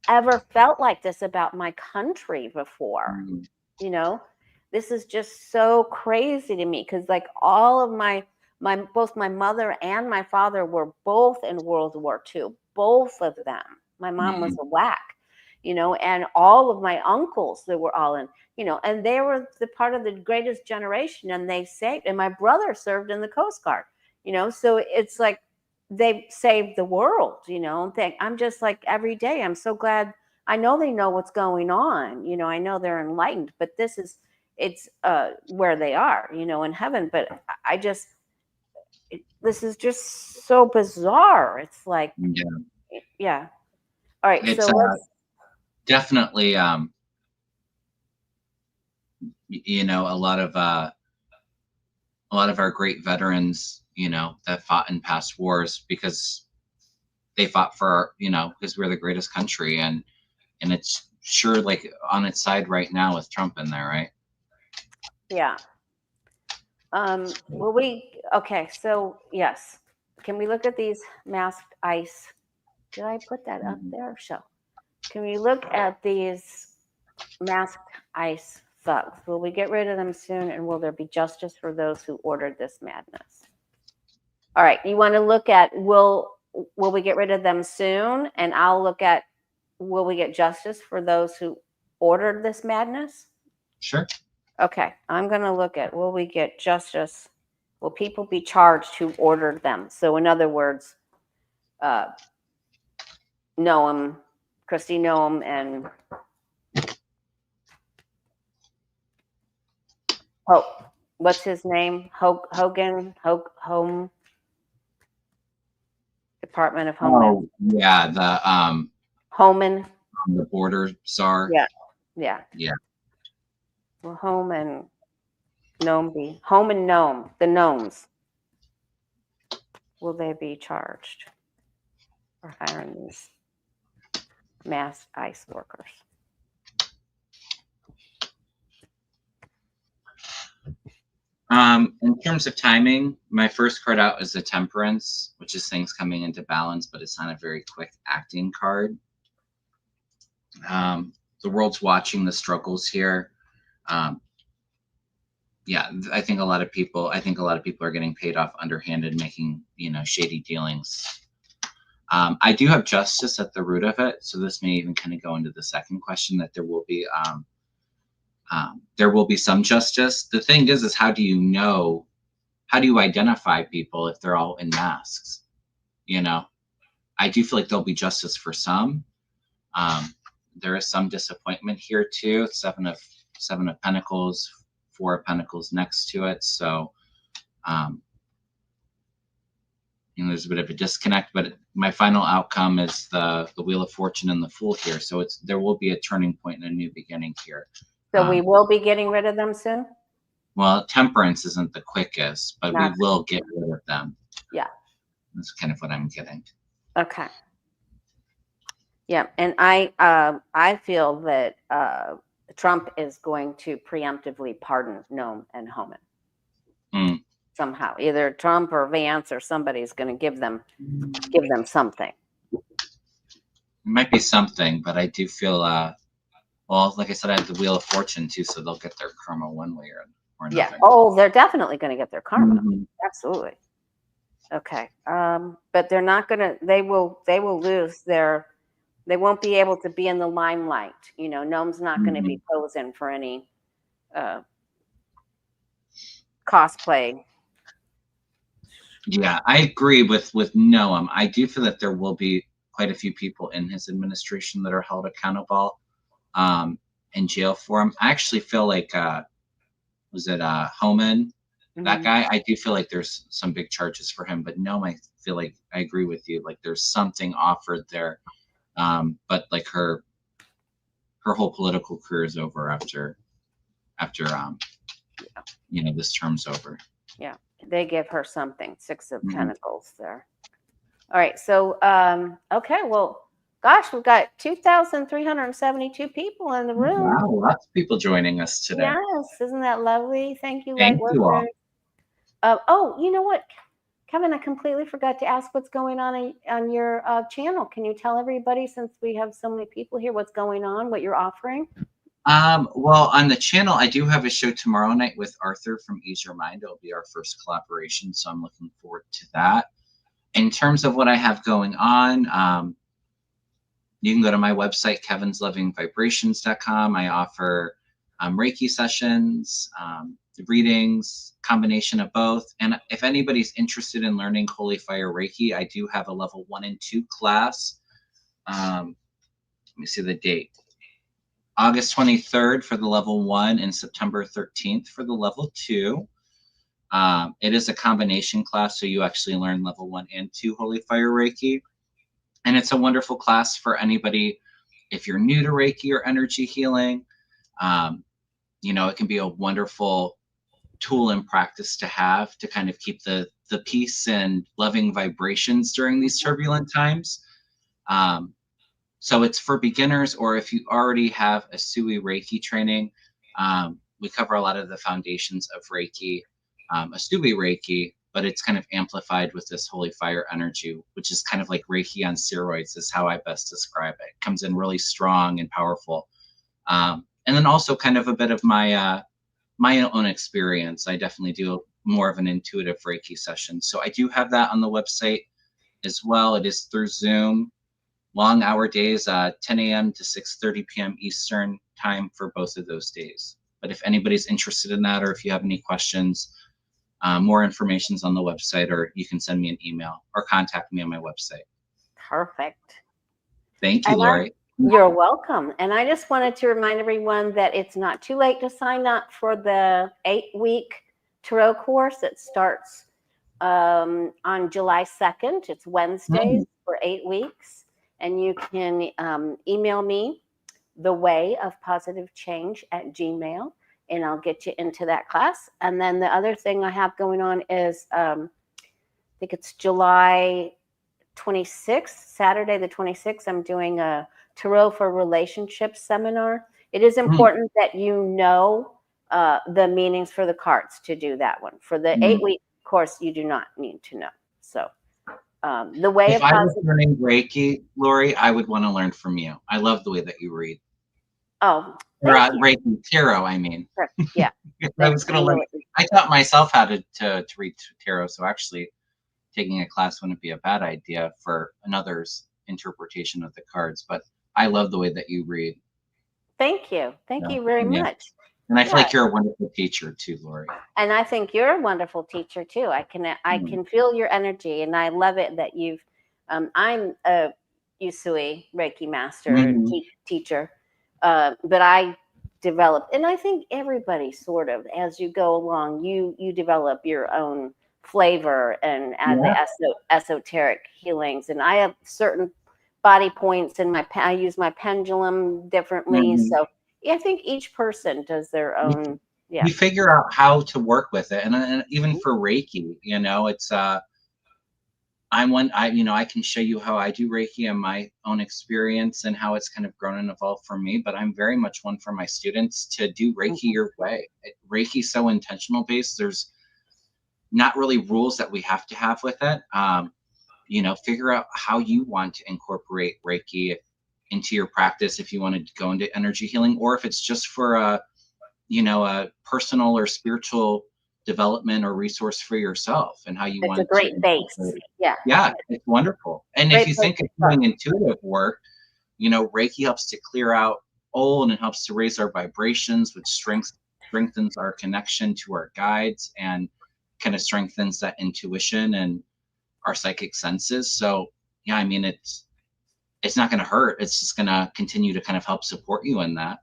ever felt like this about my country before. Mm. This is just so crazy to me, because like all of both my mother and my father were both in World War II, both of them. My mom was a WAC, and all of my uncles, they were all in, and they were the part of the greatest generation, and they saved, and my brother served in the Coast Guard, so it's like they saved the world, I'm just like, every day, I'm so glad. I know they know what's going on, I know they're enlightened, but it's where they are, in heaven. But this is just so bizarre. It's like, yeah. All right. It's definitely, a lot of our great veterans, that fought in past wars, because they fought for, because we're the greatest country, and it's sure like on its side right now with Trump in there, right? Yeah. Okay, so yes. Can we look at these masked ICE? Did I put that up there? So can we look at these masked ICE thugs? Will we get rid of them soon? And will there be justice for those who ordered this madness? All right. You want to look at, will we get rid of them soon? And I'll look at, will we get justice for those who ordered this madness? Sure. Okay, I'm going to look at, will we get justice? Will people be charged who ordered them? So in other words, Noem, Kristi Noem, and what's his name? Hogan, Department of Homeland. Oh, yeah, the Homan. the border czar. Yeah. Will Homan Noem, the gnomes, will they be charged for hiring these mass ICE workers? In terms of timing, my first card out is the Temperance, which is things coming into balance, but it's not a very quick acting card. The world's watching the struggles here. Yeah, I think a lot of people are getting paid off underhanded, making, shady dealings. I do have justice at the root of it, so this may even kind of go into the second question, that there will be some justice. The thing is how do you identify people if they're all in masks? I do feel like there'll be justice for some. There is some disappointment here too. Seven of Pentacles, Four of Pentacles next to it. So, there's a bit of a disconnect, but my final outcome is the Wheel of Fortune and the Fool here. So there will be a turning point and a new beginning here. So we will be getting rid of them soon? Well, Temperance isn't the quickest, but we will get rid of them. Yeah. That's kind of what I'm getting. Okay. Yeah, and I feel that Trump is going to preemptively pardon Noem and Homan somehow. Either Trump or Vance or somebody's going to give them something. It might be something, but I do feel well, like I said, I have the Wheel of Fortune too, so they'll get their karma one way or another. Yeah. Oh, they're definitely going to get their karma. Absolutely. Okay. But they're not going to. They will lose their. They won't be able to be in the limelight. Noam's not going to be posing for any cosplay. Yeah, I agree with Noam. I do feel that there will be quite a few people in his administration that are held accountable in jail for him. I actually feel like was it Homan? That guy, I do feel like there's some big charges for him, but Noam, I feel like I agree with you. Like there's something offered there. But like her whole political career is over after this term's over. Yeah, they give her something. Six of Pentacles there. All right, so okay, well, gosh, we've got 2,372 people in the room. Wow, lots of people joining us today. Yes, isn't that lovely? Thank you, Thank you all. Oh, you know what, Kevin, I completely forgot to ask what's going on your channel. Can you tell everybody, since we have so many people here, what's going on, what you're offering? Well, on the channel, I do have a show tomorrow night with Arthur from Ease Your Mind. It'll be our first collaboration, so I'm looking forward to that. In terms of what I have going on, you can go to my website, kevinslovingvibrations.com. I offer Reiki sessions, readings, combination of both. And if anybody's interested in learning Holy Fire Reiki, I do have a level 1 and 2 class. Let me see the date. August 23rd for the level 1 and September 13th for the level 2. It is a combination class, so you actually learn level 1 and 2 Holy Fire Reiki. And it's a wonderful class for anybody if you're new to Reiki or energy healing. It can be a wonderful tool and practice to have to kind of keep the peace and loving vibrations during these turbulent times. So it's for beginners, or if you already have a Sui Reiki training, we cover a lot of the foundations of Reiki, a Sui Reiki, but it's kind of amplified with this Holy Fire energy, which is kind of like Reiki on steroids is how I best describe it. It comes in really strong and powerful. And then also kind of a bit of my own experience. I definitely do more of an intuitive Reiki session. So I do have that on the website as well. It is through Zoom. Long hour days, 10 a.m. to 6:30 p.m. Eastern time for both of those days. But if anybody's interested in that, or if you have any questions, more information's on the website, or you can send me an email or contact me on my website. Perfect. Thank you, Lori. You're welcome. And I just wanted to remind everyone that it's not too late to sign up for the 8-week tarot course that starts on July 2nd. It's Wednesdays for 8 weeks. And you can email me, thewayofpositivechange@gmail.com. and I'll get you into that class. And then the other thing I have going on is, I think it's July 26th, Saturday the 26th, I'm doing a Tarot for Relationships seminar. It is important that you know the meanings for the cards to do that one. For the 8-week course, you do not need to know. So the way if I was learning Reiki, Lori, I would want to learn from you. I love the way that you read. Oh, or Reiki tarot, I mean. Yeah. I was going to learn. I taught myself how to read tarot, so actually taking a class wouldn't be a bad idea for another's interpretation of the cards. But I love the way that you read. Thank you. Thank you very much. And I feel like you're a wonderful teacher too, Lori. And I think you're a wonderful teacher too. I can feel your energy, and I love it that you've. I'm a Usui Reiki master teacher, but I developed, and I think everybody sort of, as you go along, you develop your own flavor and add the esoteric healings. And I have certain body points, and I use my pendulum differently. So I think each person does their own. You figure out how to work with it, and even for Reiki, you know, it's I can show you how I do Reiki and my own experience and how it's kind of grown and evolved for me. But I'm very much one for my students to do Reiki your way. Reiki's so intentional based. There's not really rules that we have to have with it. You know, figure out how you want to incorporate Reiki into your practice, if you want to go into energy healing, or if it's just for a personal or spiritual development or resource for yourself, and how you want to. It's a great base. Yeah, it's wonderful. And if you think of doing intuitive work, you know, Reiki helps to clear out old and helps to raise our vibrations, which strengthens our connection to our guides and kind of strengthens that intuition and our psychic senses. So yeah, I mean, it's not going to hurt. It's just going to continue to kind of help support you in that.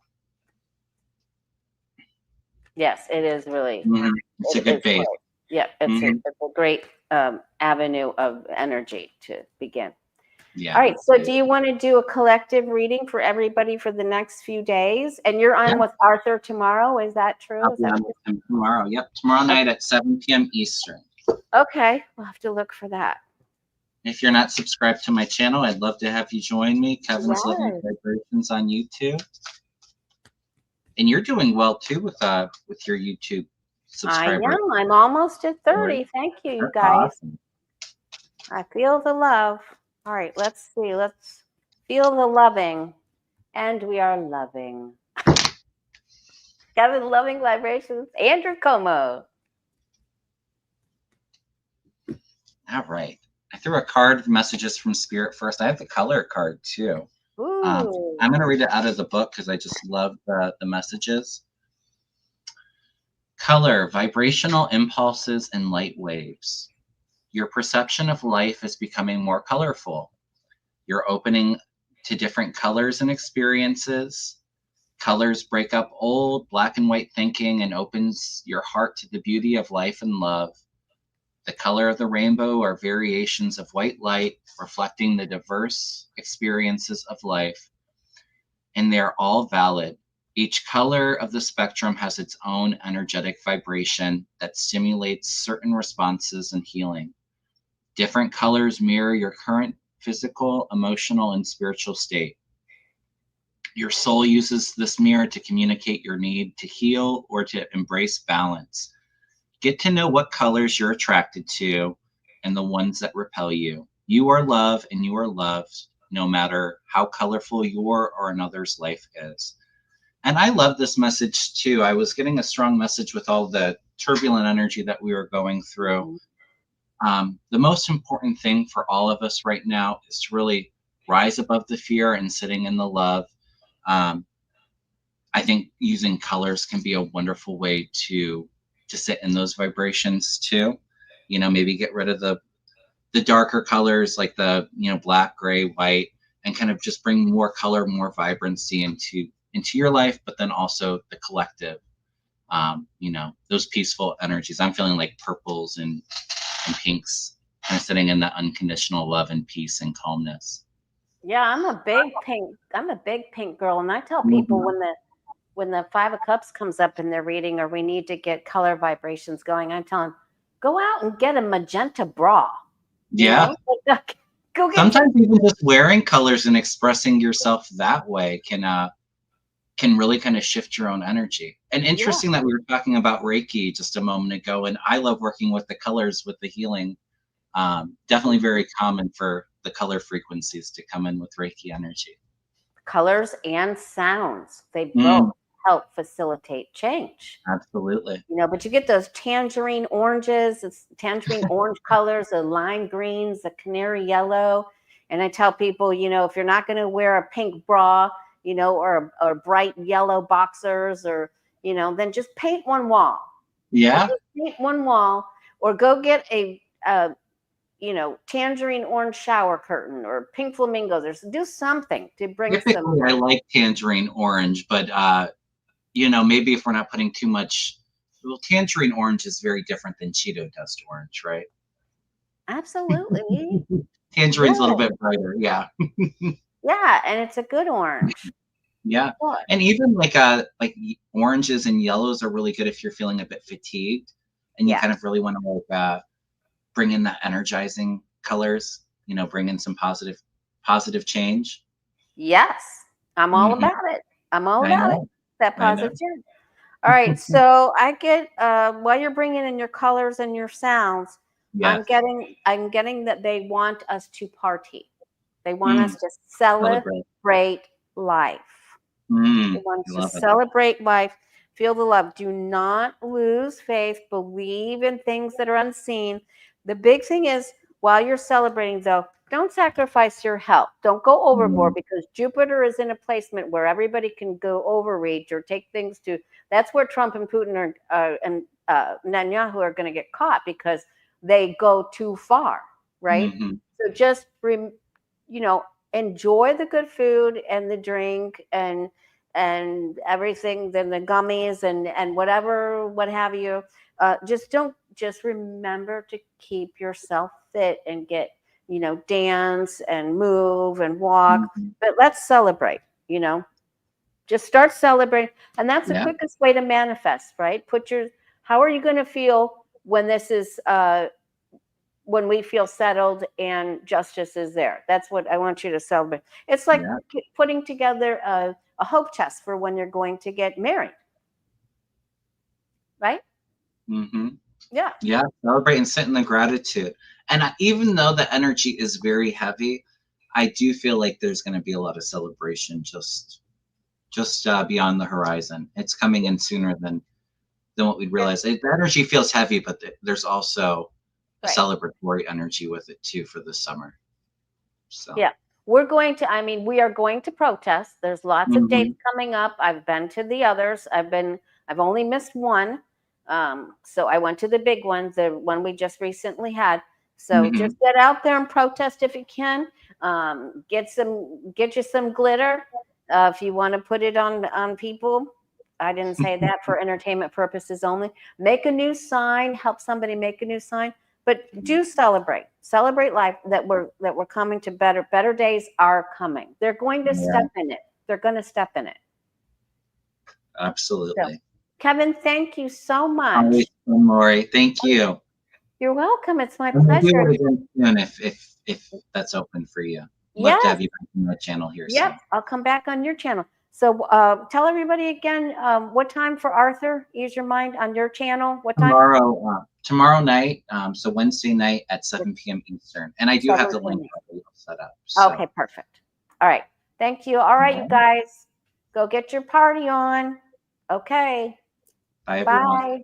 Yes, it is really. It's a good base. Yeah, it's a great avenue of energy to begin. Yeah. All right. So do you want to do a collective reading for everybody for the next few days? And you're on with Arthur tomorrow. Is that true? I'll be on with him tomorrow. Yep. Tomorrow night at 7 p.m. Eastern. Okay. We'll have to look for that. If you're not subscribed to my channel, I'd love to have you join me. Kevin's Loving Vibrations on YouTube. And you're doing well too with your YouTube subscribers. I am. I'm almost at 30. Thank you, you guys. Awesome. I feel the love. All right, let's see. Let's feel the loving. And we are loving. Kevin, Loving Vibrations, Andrew Cuomo. All right. I threw a card of messages from Spirit first. I have the color card too. I'm going to read it out of the book because I just love the messages. Color, vibrational impulses and light waves. Your perception of life is becoming more colorful. You're opening to different colors and experiences. Colors break up old black and white thinking and opens your heart to the beauty of life and love. The color of the rainbow are variations of white light reflecting the diverse experiences of life, and they're all valid. Each color of the spectrum has its own energetic vibration that stimulates certain responses and healing. Different colors mirror your current physical, emotional, and spiritual state. Your soul uses this mirror to communicate your need to heal or to embrace balance. Get to know what colors you're attracted to and the ones that repel you. You are love and you are loved no matter how colorful your or another's life is. And I love this message too. I was getting a strong message with all the turbulent energy that we were going through. The most important thing for all of us right now is to really rise above the fear and sitting in the love. I think using colors can be a wonderful way to sit in those vibrations too. You know, maybe get rid of the darker colors like the, black, gray, white, and kind of just bring more color, more vibrancy into your life, but then also the collective, those peaceful energies. I'm feeling like purples and pinks, kind of sitting in that unconditional love and peace and calmness. Yeah, I'm a big pink girl, and I tell people when the Five of Cups comes up in their reading, or we need to get color vibrations going, I tell them, go out and get a magenta bra. Yeah. Go get Sometimes even just wearing colors and expressing yourself that way can really kind of shift your own energy. And interesting that we were talking about Reiki just a moment ago, and I love working with the colors with the healing. Definitely very common for the color frequencies to come in with Reiki energy. Colors and sounds, they both help facilitate change. Absolutely. But you get those tangerine oranges, it's tangerine orange colors, the lime greens, the canary yellow. And I tell people, if you're not going to wear a pink bra, or bright yellow boxers, or, then just paint one wall. Yeah. Paint one wall, or go get a tangerine orange shower curtain, or pink flamingos, or do something to bring Typically, I like tangerine orange, but maybe if we're not putting too much, well, tangerine orange is very different than Cheeto dust orange, right? Absolutely. Tangerine's a little bit brighter, yeah. Yeah, and it's a good orange. Yeah, and even like oranges and yellows are really good if you're feeling a bit fatigued, and you kind of really want to bring in that energizing colors. Bring in some positive change. Yes, I'm all about it. I'm all about it. That positive change. All right, so I get while you're bringing in your colors and your sounds, I'm getting that they want us to party. They want us to celebrate life. They want us to celebrate life, feel the love. Do not lose faith. Believe in things that are unseen. The big thing is, while you're celebrating, though, don't sacrifice your health. Don't go overboard, because Jupiter is in a placement where everybody can go overreach or take things to. That's where Trump and Putin and Netanyahu are going to get caught, because they go too far, right? So just enjoy the good food and the drink and everything, then the gummies and whatever, what have you. Just remember to keep yourself fit and get, dance and move and walk. But let's celebrate, just start celebrating. And that's the quickest way to manifest, right? How are you going to feel when this is, when we feel settled and justice is there? That's what I want you to celebrate. It's like putting together a hope chest for when you're going to get married, right? Yeah, celebrate and sit in the gratitude. And even though the energy is very heavy, I do feel like there's going to be a lot of celebration just beyond the horizon. It's coming in sooner than what we'd realize. The energy feels heavy, but there's also a celebratory energy with it too for the summer. So we are going to protest. There's lots of dates coming up. I've been to the others. I've only missed one. So I went to the big one, the one we just recently had. So just get out there and protest if you can. Get you some glitter if you want to put it on people. I didn't say that for entertainment purposes only. Make a new sign. Help somebody make a new sign. But do celebrate life, that we're coming to better days are coming. They're going to step in it. They're going to step in it. Absolutely. So, Kevin, thank you so much. Lori, thank you. You're welcome. It's my pleasure. We'll do it again soon if that's open for you. Love to have you back on the channel here soon. I'll come back on your channel. So tell everybody again, what time for Arthur? Ease Your Mind on your channel. What time? Tomorrow night, so Wednesday night at 7 p.m. Eastern. And I do have the link set up. So. Okay, perfect. All right. Thank you. All right, you guys, go get your party on. Okay. Bye, everyone. Bye.